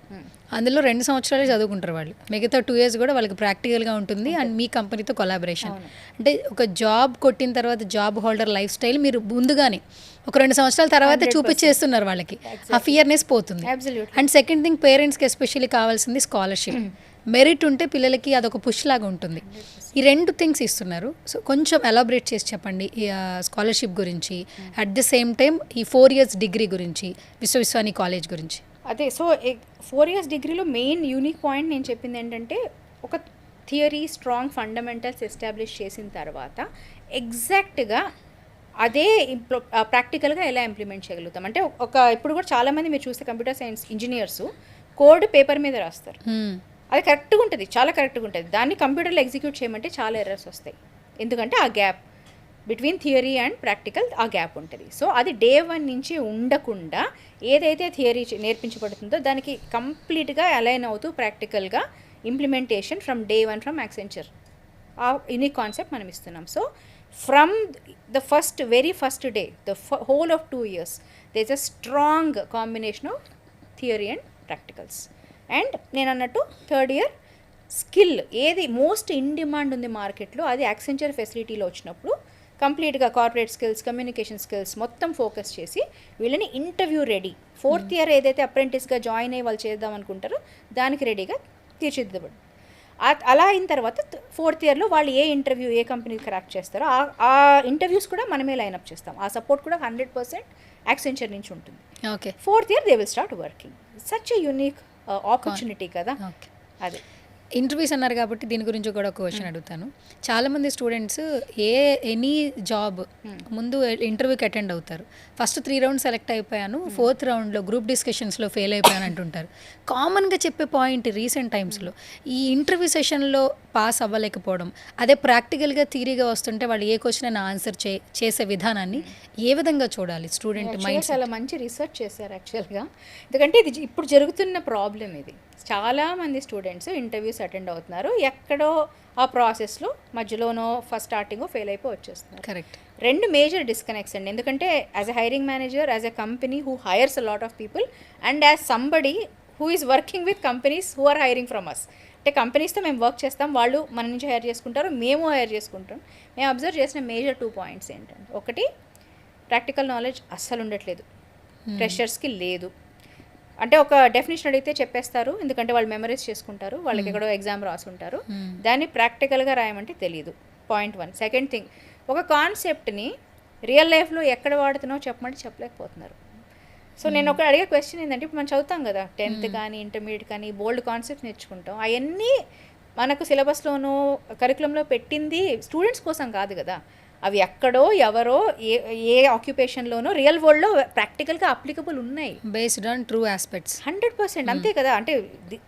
అందులో 2 సంవత్సరాలే చదువుకుంటారు వాళ్ళు, మిగతా 2 years కూడా వాళ్ళకి ప్రాక్టికల్గా ఉంటుంది. అండ్ మీ కంపెనీతో కొలాబరేషన్. అంటే ఒక జాబ్ కొట్టిన తర్వాత జాబ్ హోల్డర్ లైఫ్ స్టైల్ మీరు ముందుగానే ఒక 2 సంవత్సరాల తర్వాత చూపించేస్తున్నారు వాళ్ళకి, ఆ ఫియర్నెస్ పోతుంది. అండ్ సెకండ్ థింగ్, పేరెంట్స్కి ఎస్పెషల్లీ కావాల్సింది స్కాలర్షిప్. మెరిట్ ఉంటే పిల్లలకి అదొక పుష్ లాగా ఉంటుంది. ఈ 2 things ఇస్తున్నారు. సో కొంచెం ఎలాబరేట్ చేసి చెప్పండి ఈ స్కాలర్షిప్ గురించి, అట్ ద సేమ్ టైం ఈ 4 years డిగ్రీ గురించి, విశ్వవిశ్వాని కాలేజ్ గురించి. అదే, సో 4 years డిగ్రీలో మెయిన్ యూనిక్ పాయింట్ నేను చెప్పింది ఏంటంటే ఒక థియరీ, స్ట్రాంగ్ ఫండమెంటల్స్ ఎస్టాబ్లిష్ చేసిన తర్వాత ఎగ్జాక్ట్గా అదే ప్రాక్టికల్గా ఎలా ఇంప్లిమెంట్ చేయగలుగుతాం. అంటే ఇప్పుడు కూడా చాలామంది మీరు చూస్తే computer science engineers code paper మీద రాస్తారు, అది కరెక్ట్గా ఉంటుంది, చాలా కరెక్ట్గా ఉంటుంది. దాన్ని కంప్యూటర్లో ఎగ్జిక్యూట్ చేయమంటే చాలా ఎర్రర్స్ వస్తాయి, ఎందుకంటే ఆ gap between theory and practical ఆ గ్యాప్ ఉంటుంది. సో అది day 1 నుంచి ఉండకుండా ఏదైతే థియరీ నేర్పించబడుతుందో దానికి కంప్లీట్గా అలైన్ అవుతూ ప్రాక్టికల్గా implementation from day 1 from Accenture, ఆ యూనిక్ కాన్సెప్ట్ మనం ఇస్తున్నాం. So from the very first day, the whole of 2 years there is a strong combination of theory and practicals. And నేను అన్నట్టు 3rd year స్కిల్ ఏది most in demand ఉంది మార్కెట్లో, అది Accenture ఫెసిలిటీలో వచ్చినప్పుడు కంప్లీట్గా కార్పొరేట్ స్కిల్స్, కమ్యూనికేషన్ స్కిల్స్ మొత్తం focus చేసి వీళ్ళని ఇంటర్వ్యూ రెడీ, 4th year ఏదైతే అప్రెంటిస్గా జాయిన్ అయ్యి వాళ్ళు చేద్దాం అనుకుంటారో దానికి రెడీగా తీర్చిదిద్దబడి. అలా అయిన తర్వాత 4th ఇయర్లో వాళ్ళు ఏ ఇంటర్వ్యూ ఏ కంపెనీ క్రాక్ చేస్తారో ఆ ఇంటర్వ్యూస్ కూడా మనమే లైన్అప్ చేస్తాం. ఆ సపోర్ట్ కూడా 100% యాక్సెంచర్ నుంచి ఉంటుంది. Okay. 4th year they will start working. Such a unique opportunity కదా. ఓకే. అదే ఇంటర్వ్యూస్ అన్నారు కాబట్టి దీని గురించి కూడా ఒక క్వశ్చన్ అడుగుతాను. చాలామంది స్టూడెంట్స్ ఎనీ జాబ్ ముందు ఇంటర్వ్యూకి అటెండ్ అవుతారు. ఫస్ట్ 3 రౌండ్స్ సెలెక్ట్ అయిపోయాను, 4th రౌండ్లో గ్రూప్ డిస్కషన్స్లో ఫెయిల్ అయిపోయాను అంటుంటారు. కామన్గా చెప్పే పాయింట్ రీసెంట్ టైమ్స్లో ఈ ఇంటర్వ్యూ సెషన్లో పాస్ అవ్వలేకపోవడం, అదే ప్రాక్టికల్గా థియరీగా వస్తుంటే వాళ్ళు ఏ క్వశ్చన్ అయినా ఆన్సర్ చేసే విధానాన్ని ఏ విధంగా చూడాలి స్టూడెంట్ మైండ్? చాలా మంచి రీసెర్చ్ చేశారు యాక్చువల్గా. ఎందుకంటే ఇది ఇప్పుడు జరుగుతున్న ప్రాబ్లం ఇది. చాలామంది స్టూడెంట్స్ ఇంటర్వ్యూస్ అటెండ్ అవుతున్నారు, ఎక్కడో ఆ ప్రాసెస్లో మధ్యలోనో ఫస్ట్ స్టార్టింగో ఫెయిల్ అయిపోయి వచ్చేస్తున్నారు. కరెక్ట్. 2 మేజర్ డిస్కనెక్ట్స్ అండి. ఎందుకంటే as a hiring manager, as a company who hires a lot of people, and as somebody who is working with companies who are hiring from us. అంటే కంపెనీస్తో మేము work చేస్తాం, వాళ్ళు మన నుంచి హైర్ చేసుకుంటారు, మేము హైర్ చేసుకుంటాం. మేము అబ్జర్వ్ చేసిన మేజర్ 2 పాయింట్స్ ఏంటంటే, ఒకటి ప్రాక్టికల్ నాలెడ్జ్ అస్సలు ఉండట్లేదు, ఫ్రెషర్స్కి లేదు. అంటే ఒక డెఫినేషన్ అడిగితే చెప్పేస్తారు, ఎందుకంటే వాళ్ళు మెమరైజ్ చేసుకుంటారు, వాళ్ళకి ఎక్కడో ఎగ్జామ్ రాసుంటారు, దాన్ని ప్రాక్టికల్గా రాయమంటే తెలియదు. పాయింట్ 1. సెకండ్ థింగ్, ఒక కాన్సెప్ట్ని రియల్ లైఫ్లో ఎక్కడ వాడుతున్నావు చెప్పమంటే చెప్పలేకపోతున్నారు. సో నేను ఒక అడిగే క్వశ్చన్ ఏంటంటే, ఇప్పుడు మనం చదువుతాం కదా 10th కానీ ఇంటర్మీడియట్ కానీ బోల్డ్ కాన్సెప్ట్స్ నేర్చుకుంటాం, అవన్నీ మనకు సిలబస్లోనూ కరికులంలో పెట్టింది స్టూడెంట్స్ కోసం కాదు కదా. అవి ఎక్కడో ఎవరో ఏ ఆక్యుపేషన్లోనో రియల్ వరల్డ్లో ప్రాక్టికల్గా అప్లికబుల్ ఉన్నాయి, బేస్డ్ ఆన్ ట్రూ ఆస్పెక్ట్స్. 100%. అంతే కదా. అంటే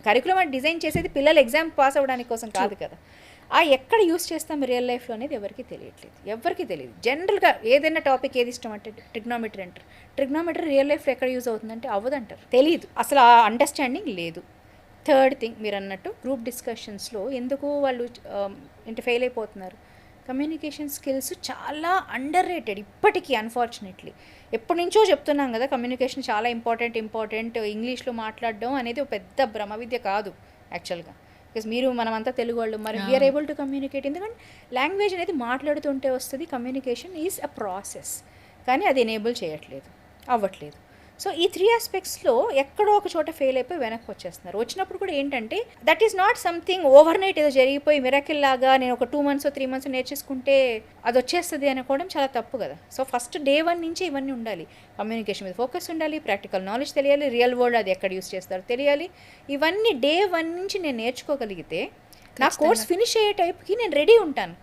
కరికులం అని డిజైన్ చేసేది పిల్లలు ఎగ్జామ్ పాస్ అవ్వడానికి కోసం కాదు కదా. ఎక్కడ యూస్ చేస్తాం రియల్ లైఫ్లో అనేది ఎవరికి తెలియట్లేదు, ఎవరికి తెలియదు. జనరల్గా ఏదైనా టాపిక్ ఏది ఇష్టం అంటే ట్రిగ్నోమెట్రీ అంటారు. ట్రిగ్నోమెట్రీ రియల్ లైఫ్లో ఎక్కడ యూజ్ అవుతుందంటే అవ్వదంటారు, తెలియదు, అసలు ఆ అండర్స్టాండింగ్ లేదు. థర్డ్ థింగ్, మీరు అన్నట్టు గ్రూప్ డిస్కషన్స్లో ఎందుకు వాళ్ళు ఫెయిల్ అయిపోతున్నారు, కమ్యూనికేషన్ స్కిల్స్ చాలా అండర్ రేటెడ్ ఇప్పటికీ. అన్ఫార్చునేట్లీ ఎప్పటి నుంచో చెప్తున్నాం కదా, కమ్యూనికేషన్ చాలా ఇంపార్టెంట్. ఇంగ్లీష్లో మాట్లాడడం అనేది ఒక పెద్ద బ్రహ్మ విద్య కాదు యాక్చువల్గా. బికాస్ మనమంతా తెలుగు వాళ్ళు, మరి వీఆర్ ఏబుల్ టు కమ్యూనికేట్. ఎందుకంటే లాంగ్వేజ్ అనేది మాట్లాడుతుంటే వస్తుంది, కమ్యూనికేషన్ ఈజ్ అ ప్రాసెస్. కానీ అది ఎనేబుల్ చేయట్లేదు, అవ్వట్లేదు. సో ఈ 3 ఆస్పెక్ట్స్లో ఎక్కడో ఒక చోట ఫెయిల్ అయిపోయి వెనక్కి వచ్చేస్తున్నారు. వచ్చినప్పుడు కూడా ఏంటంటే, that is not something over night ఏదో జరిగిపోయి మిరాకిల్ లాగా నేను ఒక 2 months 3 months నేర్చేసుకుంటే అది వచ్చేస్తుంది అనుకోవడం చాలా తప్పు కదా. సో ఫస్ట్ డే 1 నుంచి ఇవన్నీ ఉండాలి. కమ్యూనికేషన్ మీద ఫోకస్ ఉండాలి, ప్రాక్టికల్ నాలెడ్జ్ తెలియాలి, రియల్ వరల్డ్ అది ఎక్కడ యూస్ చేస్తారో తెలియాలి. ఇవన్నీ డే 1 నుంచి నేను నేర్చుకోగలిగితే నా కోర్స్ ఫినిష్ అయ్యే టైప్కి నేను రెడీ ఉంటాను.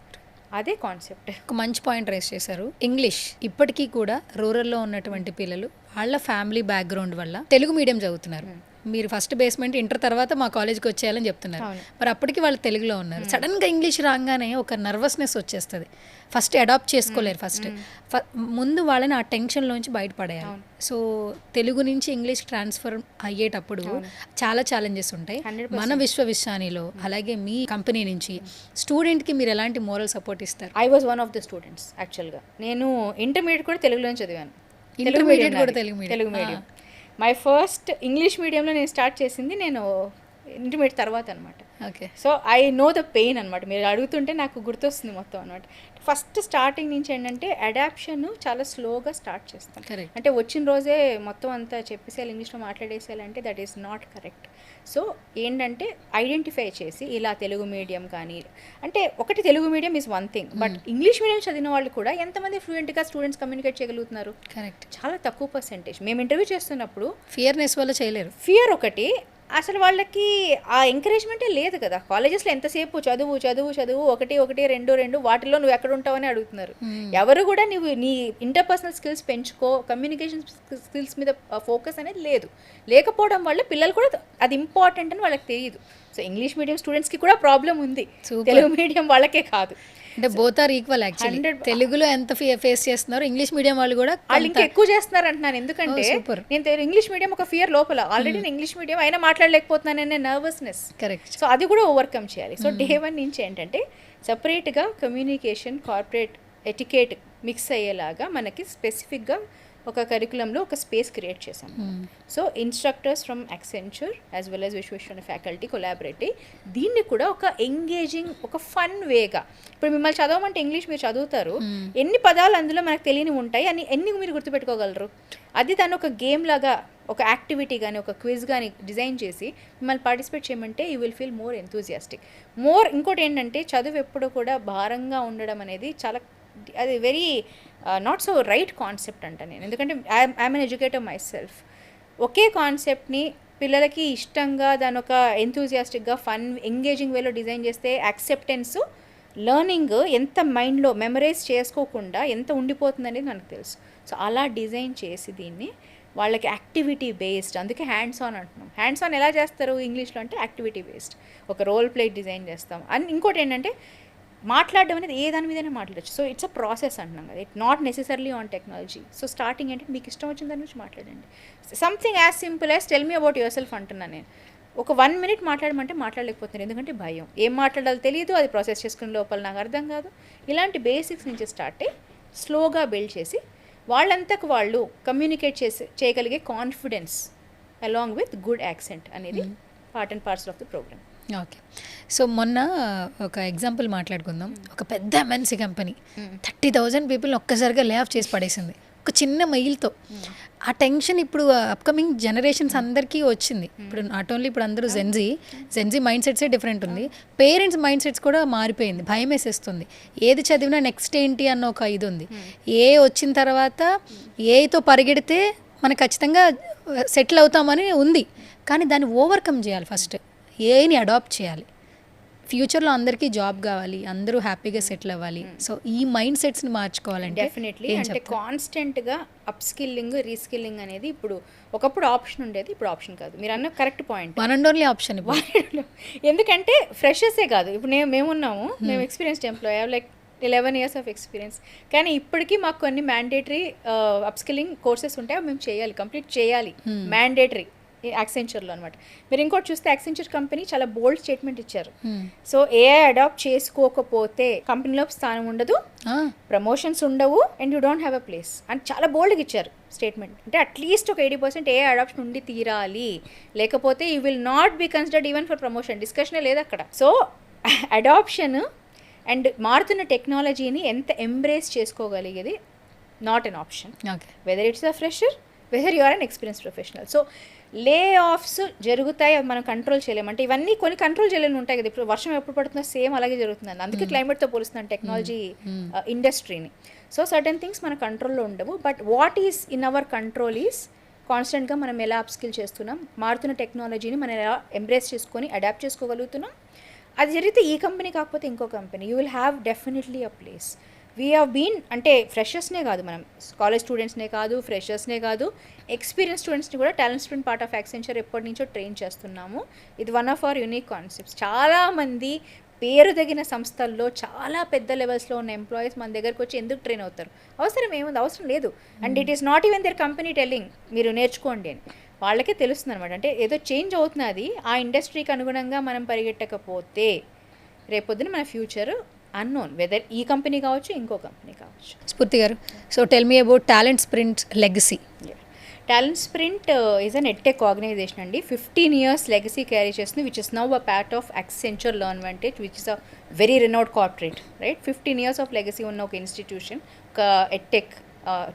అదే కాన్సెప్ట్. ఒక మంచి పాయింట్ రేస్ చేశారు. ఇంగ్లీష్ ఇప్పటికీ కూడా రూరల్లో ఉన్నటువంటి పిల్లలు వాళ్ళ ఫ్యామిలీ బ్యాక్గ్రౌండ్ వల్ల తెలుగు మీడియం చదువుతున్నారు. మీరు ఫస్ట్ బేస్మెంట్ ఇంటర్ తర్వాత మా కాలేజ్కి వచ్చేయాలని చెప్తున్నారు, మరి అప్పటికి వాళ్ళు తెలుగులో ఉన్నారు. సడన్గా ఇంగ్లీష్ రాగానే ఒక నర్వస్నెస్ వచ్చేస్తుంది, ఫస్ట్ అడాప్ట్ చేసుకోలేరు. ఫస్ట్ ముందు వాళ్ళని ఆ టెన్షన్లోంచి బయటపడేయాలి. సో తెలుగు నుంచి ఇంగ్లీష్ ట్రాన్స్ఫర్ అయ్యేటప్పుడు చాలా ఛాలెంజెస్ ఉంటాయి. మన విశ్వవిద్యాలయంలో అలాగే మీ కంపెనీ నుంచి స్టూడెంట్కి మీరు ఎలాంటి మోరల్ సపోర్ట్ ఇస్తారు? I was one of the students యాక్చువల్గా. నేను ఇంటర్మీడియట్ కూడా తెలుగులోనే చదివాను. ఇంటర్మీడియట్ కూడా Telugu medium. My first English మీడియంలో నేను స్టార్ట్ చేసింది నేను ఇంటర్మీడియట్ తర్వాత అనమాట. Okay. So I know the pain అనమాట. మీరు అడుగుతుంటే నాకు గుర్తొస్తుంది మొత్తం అనమాట. ఫస్ట్ స్టార్టింగ్ నుంచి ఏంటంటే అడాప్షన్ చాలా స్లోగా స్టార్ట్ చేస్తాం. అంటే వచ్చిన రోజే మొత్తం అంతా చెప్పేసేయాలి, ఇంగ్లీష్లో మాట్లాడేసేయాలంటే that is not correct. So ఏంటంటే ఐడెంటిఫై చేసి ఇలా తెలుగు మీడియం కానీ, అంటే ఒకటి Telugu medium is one thing, but English medium చదివిన వాళ్ళు కూడా ఎంతమంది ఫ్లూయెంట్గా స్టూడెంట్స్ కమ్యూనికేట్ చేయగలుగుతున్నారు? కరెక్ట్, చాలా తక్కువ పర్సెంటేజ్. మేము ఇంటర్వ్యూ చేస్తున్నప్పుడు ఫియర్నెస్ వల్ల చేయలేరు. ఫియర్ ఒకటి, అసలు వాళ్ళకి ఆ ఎంకరేజ్మెంటే లేదు కదా. కాలేజెస్లో ఎంతసేపు చదువు చదువు చదువు, 1 1 2 2 వాటిలో నువ్వు ఎక్కడ ఉంటావని అడుగుతున్నారు. ఎవరు కూడా నువ్వు నీ ఇంటర్పర్సనల్ స్కిల్స్ పెంచుకో, కమ్యూనికేషన్ స్కిల్స్ మీద ఫోకస్ అనేది లేదు. లేకపోవడం వల్ల పిల్లలు కూడా అది ఇంపార్టెంట్ అని వాళ్ళకి తెలియదు. సో ఇంగ్లీష్ మీడియం స్టూడెంట్స్కి కూడా ప్రాబ్లం ఉంది, తెలుగు మీడియం వాళ్ళకే కాదు. అంటే బోత్ ఆర్ ఈక్వల్ యాక్చువల్లీ. తెలుగులో ఎంత ఫేస్ చేస్తున్నారు, ఇంగ్లీష్ మీడియం వాళ్ళు కూడా వాళ్ళు ఇంకా ఎక్కువ చేస్తున్నారు అంటున్నాను. ఎందుకంటే నేను ఇంగ్లీష్ మీడియం ఒక ఫియర్ లోపల, ఆల్రెడీ నేను ఇంగ్లీష్ మీడియం అయినా మాట్లాడలేకపోతున్నాననే నర్వస్నెస్. కరెక్ట్. సో అది కూడా ఓవర్కమ్ చేయాలి. సో డే 1 నుంచి ఏంటంటే సపరేట్గా కమ్యూనికేషన్, కార్పొరేట్ ఎటికేట్ మిక్స్ అయ్యేలాగా మనకి స్పెసిఫిక్గా ఒక కరికులంలో ఒక స్పేస్ క్రియేట్ చేశాం. So instructors from Accenture as well as Vishweshwara faculty collaborate దీన్ని కూడా ఒక ఎంగేజింగ్, ఒక ఫన్ వేగా, ఇప్పుడు మిమ్మల్ని చదవమంటే ఇంగ్లీష్ మీరు చదువుతారు, ఎన్ని పదాలు అందులో మనకు తెలియని ఉంటాయి అని ఎన్ని మీరు గుర్తుపెట్టుకోగలరు? అది దాన్ని ఒక గేమ్ లాగా, ఒక యాక్టివిటీ కానీ ఒక క్విజ్ కానీ డిజైన్ చేసి మిమ్మల్ని పార్టిసిపేట్ చేయమంటే you will feel more enthusiastic. ఇంకోటి ఏంటంటే చదువు ఎప్పుడు కూడా భారంగా ఉండడం అనేది చాలా, అది very not so right concept అంట నేను. ఎందుకంటే I'm an educator myself. ఒకే కాన్సెప్ట్ని పిల్లలకి ఇష్టంగా దాని ఒక ఎంతూజియాస్టిక్గా ఫన్ ఎంగేజింగ్ వేలో డిజైన్ చేస్తే యాక్సెప్టెన్స్ లెర్నింగ్ ఎంత మైండ్లో మెమరైజ్ చేసుకోకుండా ఎంత ఉండిపోతుంది అనేది మనకు తెలుసు. సో అలా డిజైన్ చేసి దీన్ని వాళ్ళకి యాక్టివిటీ బేస్డ్, అందుకే హ్యాండ్స్ ఆన్ అంటున్నాం. హ్యాండ్స్ ఆన్ ఎలా చేస్తారు ఇంగ్లీష్లో అంటే యాక్టివిటీ బేస్డ్, ఒక రోల్ ప్లే డిజైన్ చేస్తాం. అండ్ ఇంకోటి ఏంటంటే మాట్లాడడం అనేది ఏ దాని మీదైనా మాట్లాడచ్చు. సో ఇట్స్ అ ప్రాసెస్ అంటున్నాం కదా, it not necessarily on technology. So starting ఏంటంటే మీకు ఇష్టం వచ్చిన దాని నుంచి మాట్లాడండి. Something as simple as tell me about your self అంటున్నాను నేను. ఒక 1 minute మాట్లాడమంటే మాట్లాడలేకపోతున్నారు, ఎందుకంటే భయం, ఏం మాట్లాడాలో తెలియదు, అది ప్రాసెస్ చేసుకునే లోపల నాకు అర్థం కాదు. ఇలాంటి బేసిక్స్ నుంచి స్టార్ట్ అయ్యి స్లోగా బిల్డ్ చేసి వాళ్ళంతకు వాళ్ళు కమ్యూనికేట్ చేయగలిగే confidence along with good accent అనేది part and parcel of the programme. Okay. So మొన్న ఒక ఎగ్జాంపుల్ మాట్లాడుకుందాం. ఒక పెద్ద ఎంఎన్సీ కంపెనీ 30,000 పీపుల్ని ఒక్కసారిగా లే ఆఫ్ చేసి పడేసింది ఒక చిన్న మెయిల్తో. ఆ టెన్షన్ ఇప్పుడు అప్కమింగ్ జనరేషన్స్ అందరికీ వచ్చింది. ఇప్పుడు నాట్ ఓన్లీ ఇప్పుడు అందరూ జెన్జీ మైండ్ సెట్సే డిఫరెంట్ ఉంది, పేరెంట్స్ మైండ్ సెట్స్ కూడా మారిపోయింది. భయం వేసేస్తుంది, ఏది చదివినా నెక్స్ట్ ఏంటి అన్న ఒక ఇది ఉంది. ఏ వచ్చిన తర్వాత ఏతో పరిగెడితే మనకు ఖచ్చితంగా సెటిల్ అవుతామని ఉంది, కానీ దాన్ని ఓవర్కమ్ చేయాలి. ఫస్ట్ ఏని అడాప్ట్ చేయాలి. ఫ్యూచర్లో అందరికీ జాబ్ కావాలి, అందరూ హ్యాపీగా సెటిల్ అవ్వాలి. సో ఈ మైండ్ సెట్స్ని మార్చుకోవాలంటే డెఫినెట్లీ అంటే కాన్స్టెంట్గా అప్ స్కిల్లింగ్ రీస్కిల్లింగ్ అనేది ఇప్పుడు ఒకప్పుడు ఆప్షన్ ఉండేది, ఇప్పుడు ఆప్షన్ కాదు. మీరు అన్న correct point, one and only option. ఎందుకంటే ఫ్రెషర్సే కాదు, ఇప్పుడు మేమున్నాము, మేము experienced employee, like 11 years of experience. కానీ ఇప్పటికీ మాకు కొన్ని మ్యాండేటరీ అప్ స్కిల్లింగ్ కోర్సెస్ ఉంటాయి, అవి మేము చేయాలి, కంప్లీట్ చేయాలి, మ్యాండేటరీ. యాక్సెంచర్లో అనమాట. మీరు ఇంకోటి చూస్తే యాక్సెంచర్ కంపెనీ చాలా బోల్డ్ స్టేట్మెంట్ ఇచ్చారు. సో ఏఐ అడాప్ట్ చేసుకోకపోతే కంపెనీలో స్థానం ఉండదు, ప్రమోషన్స్ ఉండవు, and you don't have a place అని చాలా బోల్డ్గా ఇచ్చారు స్టేట్మెంట్. అంటే అట్లీస్ట్ ఒక 80% ఏఐ అడాప్షన్ ఉండి తీరాలి, లేకపోతే you will not be considered even for promotion. డిస్కషనే లేదు అక్కడ. సో అడాప్షన్ అండ్ మారుతున్న టెక్నాలజీని ఎంత ఎంబ్రేస్ చేసుకోగలిగేది not an option, whether it's a fresher, whether you are an experience professional. So layoffs జరుగుతాయి, అవి మనం కంట్రోల్ చేయలేము. అంటే ఇవన్నీ కొన్ని కంట్రోల్ చేయలేని ఉంటాయి కదా. ఇప్పుడు వర్షం ఎప్పుడు పడుతుందో సేమ్ అలాగే జరుగుతుందండి. అందుకే క్లైమేట్తో పోలుస్తున్నాను టెక్నాలజీ ఇండస్ట్రీని. సో సర్టెన్ థింగ్స్ మన కంట్రోల్లో ఉండవు, but what is in our control is కాన్స్టెంట్గా మనం ఎలా అప్ స్కిల్ చేస్తున్నాం, మారుతున్న టెక్నాలజీని మనం ఎలా ఎంబ్రేస్ చేసుకొని అడాప్ట్ చేసుకోగలుగుతున్నాం. అది జరిగితే ఈ కంపెనీ కాకపోతే ఇంకో company, you will have definitely a place. We have been అంటే ఫ్రెషర్స్నే కాదు, మనం కాలేజ్ స్టూడెంట్స్నే కాదు, ఫ్రెషర్స్నే కాదు, ఎక్స్పీరియన్స్ స్టూడెంట్స్ని కూడా talent student part of Accenture ఎప్పటి నుంచో ట్రైన్ చేస్తున్నాము. ఇది one of our unique concepts. చాలామంది పేరు తగిన సంస్థల్లో చాలా పెద్ద లెవెల్స్లో ఉన్న ఎంప్లాయీస్ మన దగ్గరకు వచ్చి ఎందుకు ట్రైన్ అవుతారు? అవసరం ఏముంది? అవసరం లేదు. And it is not even there company telling మీరు నేర్చుకోండి అని. వాళ్ళకే తెలుస్తుంది అనమాట. అంటే ఏదో చేంజ్ అవుతున్నది, ఆ ఇండస్ట్రీకి అనుగుణంగా మనం పరిగెట్టకపోతే రేపొద్దున మన ఫ్యూచర్ అన్నోన్, వెదర్ ఈ కంపెనీ కావచ్చు, ఇంకో కంపెనీ కావచ్చు. Spoorthi garu, so tell me about Talent Sprint legacy. Talent Sprint is an edtech organisation అండి. 15 years లెగసీ క్యారీ చేస్తుంది, which is now a part of Accenture LearnVantage, which is a very renowned corporate, right. 15 years of legacy ఉన్న ఒక institution, ఒక edtech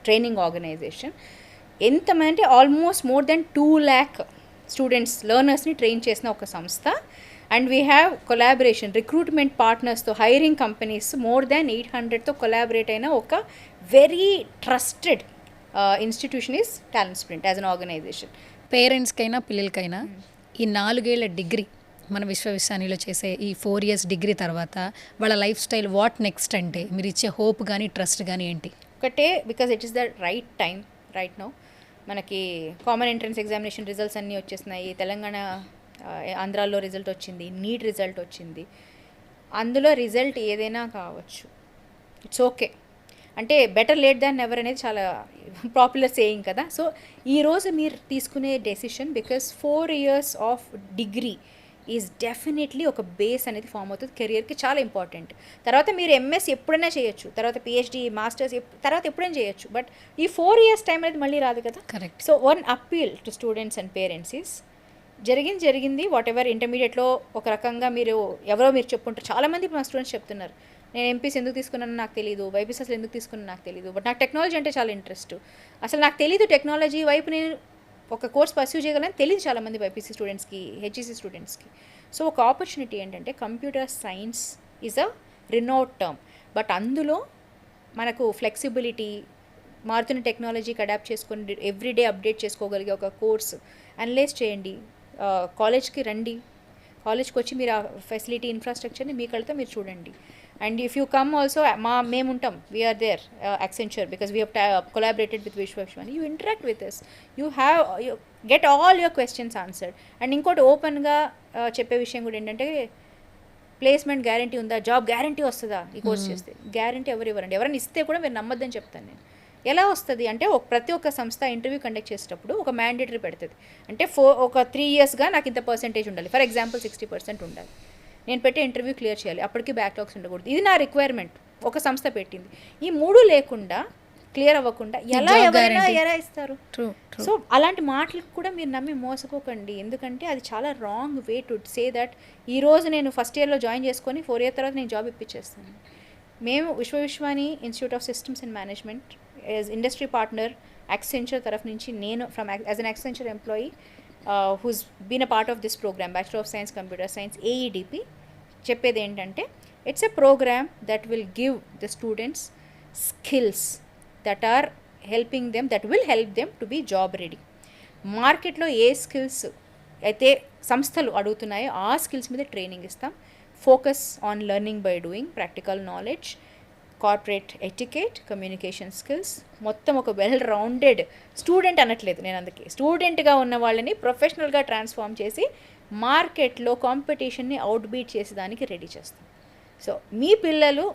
training organisation. ఎంతమంది అంటే almost more than 2 lakh students, లెర్నర్స్ని train చేసిన ఒక సంస్థ. And we have collaboration, recruitment పార్ట్నర్స్తో, హైరింగ్ కంపెనీస్ మోర్ దాన్ 800తో కొలాబరేట్ అయిన ఒక very trusted institution is Talent Sprint as an organisation. పేరెంట్స్కైనా పిల్లలకైనా ఈ 4 ఏళ్ల డిగ్రీ మన విశ్వవిద్యాలయంలో చేసే ఈ 4 years డిగ్రీ తర్వాత వాళ్ళ లైఫ్ స్టైల్ వాట్ నెక్స్ట్ అంటే మీరు ఇచ్చే హోప్ కానీ ట్రస్ట్ కానీ ఏంటి? ఒకటే, because it is the right time right now. మనకి కామన్ ఎంట్రన్స్ ఎగ్జామినేషన్ రిజల్ట్స్ అన్నీ వచ్చేసినాయి. తెలంగాణ ఆంధ్రాలో రిజల్ట్ వచ్చింది, నీట్ రిజల్ట్ వచ్చింది. అందులో రిజల్ట్ ఏదైనా కావచ్చు, ఇట్స్ ఓకే. అంటే బెటర్ లేట్ దాన్ నెవర్ అనేది చాలా పాపులర్ సేయింగ్ కదా. సో ఈరోజు మీరు తీసుకునే decision, because 4 years of degree is definitely ఒక బేస్ అనేది ఫామ్ అవుతుంది కెరియర్కి, చాలా ఇంపార్టెంట్. తర్వాత మీరు ఎంఎస్ ఎప్పుడైనా చేయొచ్చు, తర్వాత పిహెచ్డి, మాస్టర్స్ తర్వాత ఎప్పుడైనా చేయొచ్చు, బట్ ఈ 4 years టైం అనేది మళ్ళీ రాదు కదా. Correct. So one appeal to students and parents is, జరిగింది వాట్ ఎవర్. ఇంటర్మీడియట్లో ఒక రకంగా మీరు చెప్పుకుంటారు. చాలామంది మా స్టూడెంట్స్ చెప్తున్నారు, నేను ఎంపీసీ ఎందుకు తీసుకున్నానో నాకు తెలియదు, బైపీసీ అసలు ఎందుకు తీసుకున్నానో నాకు తెలియదు, బట్ నాకు టెక్నాలజీ అంటే చాలా ఇంట్రెస్ట్. అసలు నాకు తెలీదు టెక్నాలజీ వైపు నేను ఒక కోర్స్ పర్స్యూ చేయగలని తెలియదు చాలామంది బైపీసీ స్టూడెంట్స్కి, హెచ్ఈసీ స్టూడెంట్స్కి. సో ఒక ఆపర్చునిటీ ఏంటంటే computer science is a renowned term, but అందులో మనకు ఫ్లెక్సిబిలిటీ, మారుతున్న టెక్నాలజీకి అడాప్ట్ చేసుకొని ఎవ్రీడే అప్డేట్ చేసుకోగలిగే ఒక కోర్స్ అనలైజ్ చేయండి. కాలేజ్కి రండి, కాలేజ్కి వచ్చి మీరు ఆ ఫెసిలిటీ ఇన్ఫ్రాస్ట్రక్చర్ని మీ కళ్ళతో మీరు చూడండి. And if you come also మేము ఉంటాం, we are there Accenture, because we have collaborated with Vishwavishwani. You interact with us, you get all your questions answered. And ఇంకోటి ఓపెన్గా చెప్పే విషయం కూడా ఏంటంటే ప్లేస్మెంట్ గ్యారంటీ ఉందా, జాబ్ గ్యారంటీ వస్తుందా ఈ కోర్స్ చేస్తే? గ్యారంటీ ఎవరు ఇవ్వరండి. ఎవరైనా ఇస్తే కూడా మీరు నమ్మద్దని చెప్తాను నేను. ఎలా వస్తుంది అంటే ప్రతి ఒక్క సంస్థ ఇంటర్వ్యూ కండక్ట్ చేసేటప్పుడు ఒక మ్యాండేటరీ పెడుతుంది. అంటే ఒక 3 yearsగా నాకు ఇంత పర్సెంటేజ్ ఉండాలి, ఫర్ ఎగ్జాంపుల్ 60% ఉండాలి, నేను పెట్టే ఇంటర్వ్యూ క్లియర్ చేయాలి, అప్పటికి బ్యాక్లాగ్స్ ఉండకూడదు. ఇది నా రిక్వైర్మెంట్ ఒక సంస్థ పెట్టింది. ఈ 3 లేకుండా, క్లియర్ అవ్వకుండా ఎలా ఇస్తారు? సో అలాంటి మాటలకు కూడా మీరు నమ్మి మోసపోకండి, ఎందుకంటే అది చాలా wrong way to say that ఈరోజు నేను ఫస్ట్ ఇయర్లో జాయిన్ చేసుకొని 4 years తర్వాత నేను జాబ్ ఇప్పించేస్తాను. మేము Vishwa Vishwani institute of systems and management as industry partner Accenture తరఫు నుంచి నేను as an Accenture employee who's been a part of this program, Bachelor of Science Computer Science, AEDP, చెప్పేది ఏంటంటే it's a program that will give the students skills that are helping them, that will help them to be job ready. మార్కెట్లో ఏ skills అయితే సంస్థలు అడుగుతున్నాయో ఆ skills మీద training ఇస్తాం. Focus on learning by doing, practical knowledge, corporate etiquette, communication skills, మొత్తం ఒక well rounded student అనట్లేదు నేను, అందుకే స్టూడెంట్గా ఉన్న వాళ్ళని ప్రొఫెషనల్గా ట్రాన్స్ఫార్మ్ చేసి మార్కెట్లో కాంపిటీషన్ని అవుట్బీట్ చేసేదానికి రెడీ చేస్తాం. సో మీ పిల్లలు,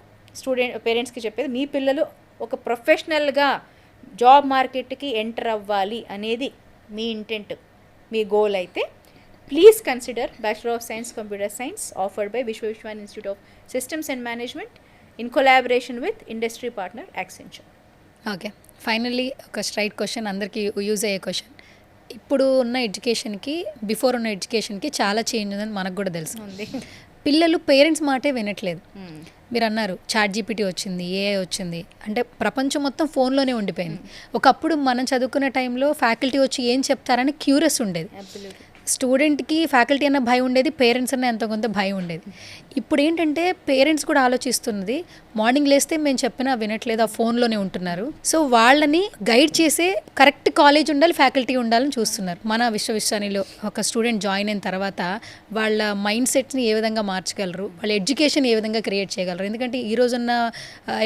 పేరెంట్స్కి చెప్పేది, మీ పిల్లలు ఒక ప్రొఫెషనల్గా జాబ్ మార్కెట్కి ఎంటర్ అవ్వాలి అనేది మీ ఇంటెంట్, మీ గోల్ అయితే please consider bachelor of science computer science offered by Vishwa Vishwani institute of systems and management in collaboration with industry partner Accenture. Okay, finally ఒక స్ట్రైట్ క్వశ్చన్, అందరికీ యూజ్ అయ్యే క్వశ్చన్. ఇప్పుడు ఉన్న ఎడ్యుకేషన్కి బిఫోర్ ఉన్న ఎడ్యుకేషన్కి చాలా చేంజ్ ఉందని మనకు కూడా తెలుసు. పిల్లలు పేరెంట్స్ మాటే వినట్లేదు. మీరు అన్నారు ChatGPT వచ్చింది, AI వచ్చింది, అంటే ప్రపంచం మొత్తం ఫోన్లోనే ఉండిపోయింది. ఒకప్పుడు మనం చదువుకునే టైంలో ఫ్యాకల్టీ వచ్చి ఏం చెప్తారని క్యూరియస్ ఉండేది. స్టూడెంట్కి ఫ్యాకల్టీ అన్న భయం ఉండేది, పేరెంట్స్ అన్న ఎంతో కొంత భయం ఉండేది. ఇప్పుడు ఏంటంటే పేరెంట్స్ కూడా ఆలోచిస్తున్నది, మార్నింగ్ లేస్తే మేము చెప్పినా వినట్లేదు, ఆ ఫోన్లోనే ఉంటున్నారు. సో వాళ్ళని గైడ్ చేసే కరెక్ట్ కాలేజ్ ఉండాలి, ఫ్యాకల్టీ ఉండాలని చూస్తున్నారు. మన విశ్వవిశ్వానిలో ఒక స్టూడెంట్ జాయిన్ అయిన తర్వాత వాళ్ళ మైండ్ సెట్ని ఏ విధంగా మార్చగలరు, వాళ్ళ ఎడ్యుకేషన్ ఏ విధంగా క్రియేట్ చేయగలరు. ఎందుకంటే ఈ రోజున్న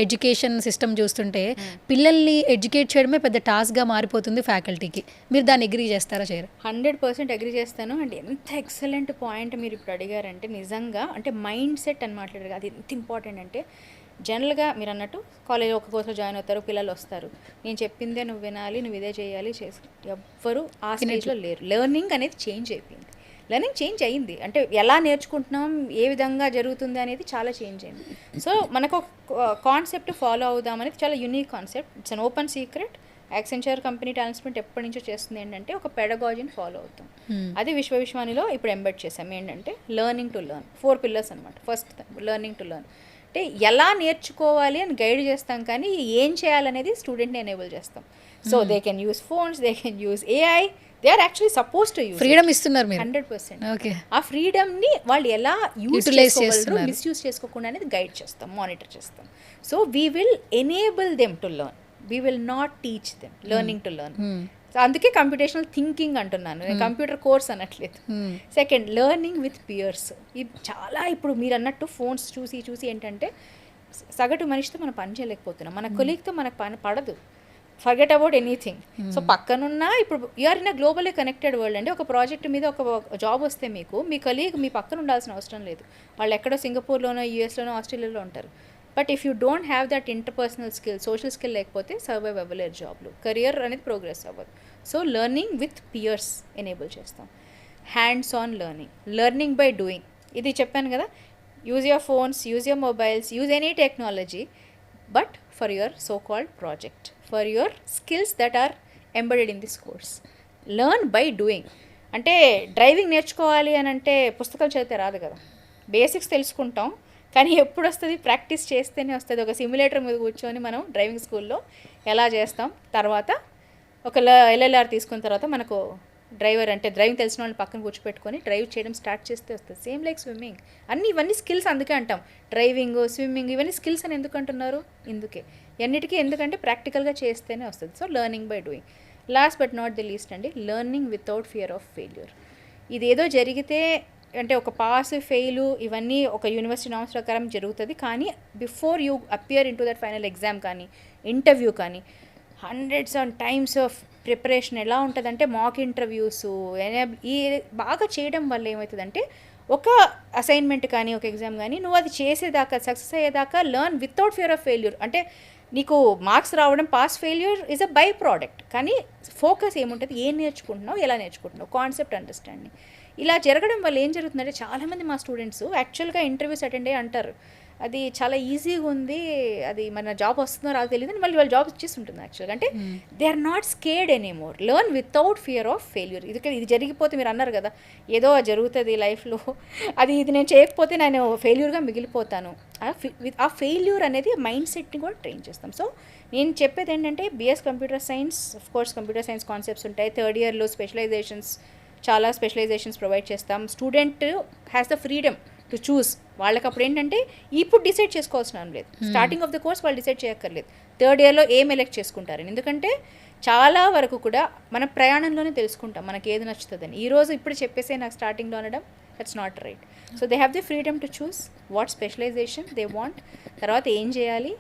ఎడ్యుకేషన్ సిస్టమ్ చూస్తుంటే పిల్లల్ని ఎడ్యుకేట్ చేయడమే పెద్ద టాస్క్గా మారిపోతుంది ఫ్యాకల్టీకి. మీరు దాన్ని అగ్రీ చేస్తారా చేయరా? 100% అగ్రీ చేస్తాను. అంటే ఎంత ఎక్సలెంట్ పాయింట్ మీరు ఇప్పుడు అడిగారంటే, నిజంగా అంటే మైండ్ సెట్ అని మాట్లాడారు, అది ఎంత ఇంపార్టెంట్ అంటే, జనరల్గా మీరు అన్నట్టు కాలేజ్ ఒక కోర్సులో జాయిన్ అవుతారు, పిల్లలు వస్తారు, నేను చెప్పిందే నువ్వు వినాలి, నువ్వు ఇదే చేయాలి, ఎవ్వరు ఆ స్టేజ్లో లేరు. లెర్నింగ్ అనేది చేంజ్ అయిపోయింది, లెర్నింగ్ చేంజ్ అయ్యింది. అంటే ఎలా నేర్చుకుంటున్నాం, ఏ విధంగా జరుగుతుంది అనేది చాలా చేంజ్ అయింది. సో మనకు ఒక కాన్సెప్ట్ ఫాలో అవుదాం అనేది చాలా unique concept. It's an open secret. Accenture company ట్రాన్స్మెంట్ ఎప్పటి నుంచో చేస్తుంది ఏంటంటే ఒక పెడగాజీని ఫాలో అవుతాం. అది విశ్వవిశ్వానిలో ఇప్పుడు ఎంబెడ్ చేసాం. ఏంటంటే లెర్నింగ్ టు లెర్న్, 4 pillars అనమాట. ఫస్ట్ లెర్నింగ్ టు లెర్న్ అంటే ఎలా నేర్చుకోవాలి అని గైడ్ చేస్తాం, కానీ ఏం చేయాలనేది స్టూడెంట్ని ఎనేబుల్ చేస్తాం. So they can use phones, they can use AI, they are actually suppose to use. Freedom ఇస్తున్నారు మీరు 100%. ఓకే, ఆ ఫ్రీడమ్ని వాళ్ళు ఎలా యూటిలైజ్ చేసుకోగలరు, మిస్యూజ్ చేసుకోకుండా అనేది గైడ్ చేస్తాం, మానిటర్ చేస్తాం. So we will enable them to learn, we will not teach them learning to learn. So అందుకే కంప్యూటేషనల్ థింకింగ్ అంటున్నాను, నేను కంప్యూటర్ కోర్స్ అనట్లేదు. Second, learning with peers. ఇది చాలా ఇప్పుడు మీరు అన్నట్టు ఫోన్స్ చూసి చూసి ఏంటంటే సగటు మనిషితో మనం పని చేయలేకపోతున్నాం, మన కొలీగ్తో మనకు పని పడదు. Forget about anything. సో పక్కనున్న ఇప్పుడు you're in a globally connected world అండి. ఒక ప్రాజెక్ట్ మీద ఒక జాబ్ వస్తే మీకు మీ కొలీగ్ మీ పక్కన ఉండాల్సిన అవసరం లేదు, వాళ్ళు ఎక్కడో సింగపూర్లోనో, యూఎస్లోనో, ఆస్ట్రేలియాలో ఉంటారు. But if you don't have that interpersonal skill, social skill లేకపోతే సర్వైవ్ అవ్వలేరు జాబ్లో, కెరియర్ అనేది ప్రోగ్రెస్ అవ్వదు. So learning with peers enable చేస్తాం. Hands on learning, learning by doing. ఇది చెప్పాను కదా, use your phones, use your mobiles, use any technology, but for your so called project, for your skills that are embedded in this course. Learn by doing. అంటే driving నేర్చుకోవాలి అని అంటే పుస్తకాలు చదివితే రాదు కదా, బేసిక్స్ తెలుసుకుంటాం, కానీ ఎప్పుడు వస్తుంది, ప్రాక్టీస్ చేస్తేనే వస్తుంది. ఒక సిమ్యులేటర్ మీద కూర్చొని మనం డ్రైవింగ్ స్కూల్లో ఎలా చేస్తాం, తర్వాత ఒక LLR తీసుకున్న తర్వాత మనకు డ్రైవర్ అంటే డ్రైవింగ్ తెలిసిన వాళ్ళని పక్కన కూర్చోపెట్టుకొని డ్రైవ్ చేయడం స్టార్ట్ చేస్తే వస్తుంది. సేమ్ లైక్ స్విమ్మింగ్, ఇవన్నీ స్కిల్స్. అందుకే అంటాం డ్రైవింగ్, స్విమ్మింగ్ ఇవన్నీ స్కిల్స్ అని ఎందుకు అంటున్నారు? ఇందుకే అన్నిటికీ. ఎందుకంటే ప్రాక్టికల్గా చేస్తేనే వస్తుంది. So learning by doing. Last but not the least అండి, learning without fear of failure. ఇదేదో జరిగితే అంటే ఒక పాస్ ఫెయిలు ఇవన్నీ ఒక యూనివర్సిటీ నామ్స్ ప్రకారం జరుగుతుంది. కానీ before you appear in to that final exam కానీ ఇంటర్వ్యూ కానీ hundreds and times of preparation ఎలా ఉంటుందంటే మాక్ ఇంటర్వ్యూస్ ఈ బాగా చేయడం వల్ల ఏమవుతుందంటే ఒక అసైన్మెంట్ కానీ ఒక ఎగ్జామ్ కానీ నువ్వు అది చేసేదాకా సక్సెస్ అయ్యేదాకా learn without fear of failure. అంటే నీకు మార్క్స్ రావడం pass failure is a by product. కానీ ఫోకస్ ఏముంటుంది, ఏం నేర్చుకుంటున్నావు, ఎలా నేర్చుకుంటున్నావు, కాన్సెప్ట్ అండర్స్టాండింగ్. ఇలా జరగడం వల్ల ఏం జరుగుతుందంటే చాలామంది మా స్టూడెంట్స్ యాక్చువల్గా ఇంటర్వ్యూస్ అటెండ్ అయ్యి అంటారు అది చాలా ఈజీగా ఉంది, అది మన జాబ్ వస్తుందో రాదో తెలియదు అని మళ్ళీ వాళ్ళు జాబ్ ఇచ్చేసి ఉంటుంది. యాక్చువల్గా అంటే they are not scared anymore, learn without fear of failure. ఇది జరిగిపోతే మీరు అన్నారు కదా ఏదో జరుగుతుంది లైఫ్లో, ఇది నేను చేయకపోతే నేను ఫెయిల్యూర్గా మిగిలిపోతాను. ఆ ఫెయిల్యూర్ అనేది మైండ్ సెట్ని కూడా ట్రైన్ చేస్తాం. సో నేను చెప్పేది ఏంటంటే BS computer science, of course computer science concepts ఉంటాయి. థర్డ్ ఇయర్లో చాలా స్పెషలైజేషన్స్ ప్రొవైడ్ చేస్తాం. Student has the freedom to చూస్. వాళ్ళకి అప్పుడు ఏంటంటే ఇప్పుడు డిసైడ్ చేసుకోవాల్సిన లేదు, స్టార్టింగ్ ఆఫ్ ద కోర్స్ వాళ్ళు డిసైడ్ చేయక్కర్లేదు థర్డ్ ఇయర్లో ఏం ఎలెక్ట్ చేసుకుంటారని. ఎందుకంటే చాలా వరకు కూడా మన ప్రయాణంలోనే తెలుసుకుంటాం మనకి ఏది నచ్చుతుందని. ఈరోజు ఇప్పుడు చెప్పేసే నాకు స్టార్టింగ్లో అనడం that's not right. So they have the freedom to choose what specialization they want, తర్వాత ఏం చేయాలి,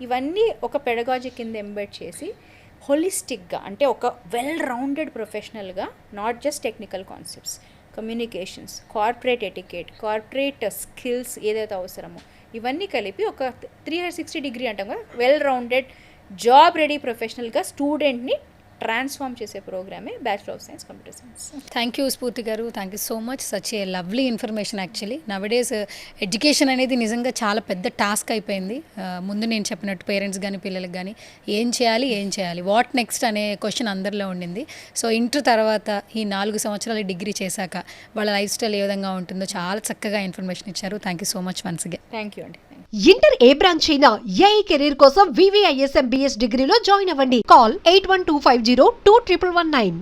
ఇవన్నీ ఒక పెడగాజీ కింద ఎంబెడ్ చేసి హోలిస్టిక్గా అంటే ఒక వెల్ రౌండెడ్ ప్రొఫెషనల్గా, not just technical concepts, communications, corporate etiquette, corporate skills ఏదైతే అవసరమో ఇవన్నీ కలిపి ఒక 360 డిగ్రీ అంటాం కదా, వెల్ రౌండెడ్ జాబ్ రెడీ ప్రొఫెషనల్గా స్టూడెంట్ని ట్రాన్స్ఫార్మ్ చేసే ప్రోగ్రామే bachelor of science computer science. Thank you Spoorthi garu, thank you so much. Such a lovely information. Actually nowadays education అనేది నిజంగా చాలా పెద్ద టాస్క్ అయిపోయింది. ముందు నేను చెప్పినట్టు పేరెంట్స్ కానీ పిల్లలకి కానీ ఏం చేయాలి వాట్ నెక్స్ట్ అనే క్వశ్చన్ అందరిలో ఉండింది. సో ఇంటర్ తర్వాత ఈ 4 సంవత్సరాలు డిగ్రీ చేశాక వాళ్ళ లైఫ్ స్టైల్ ఏ విధంగా ఉంటుందో చాలా చక్కగా ఇన్ఫర్మేషన్ ఇచ్చారు. Thank you so much once again. Thank you అండి. ఇంటర్ ఏ బ్రాంచ్ అయినా ఏఐ కెరీర్ కోసం VVIS MBS డిగ్రీలో జాయిన్ అవ్వండి. కాల్ 8125021119.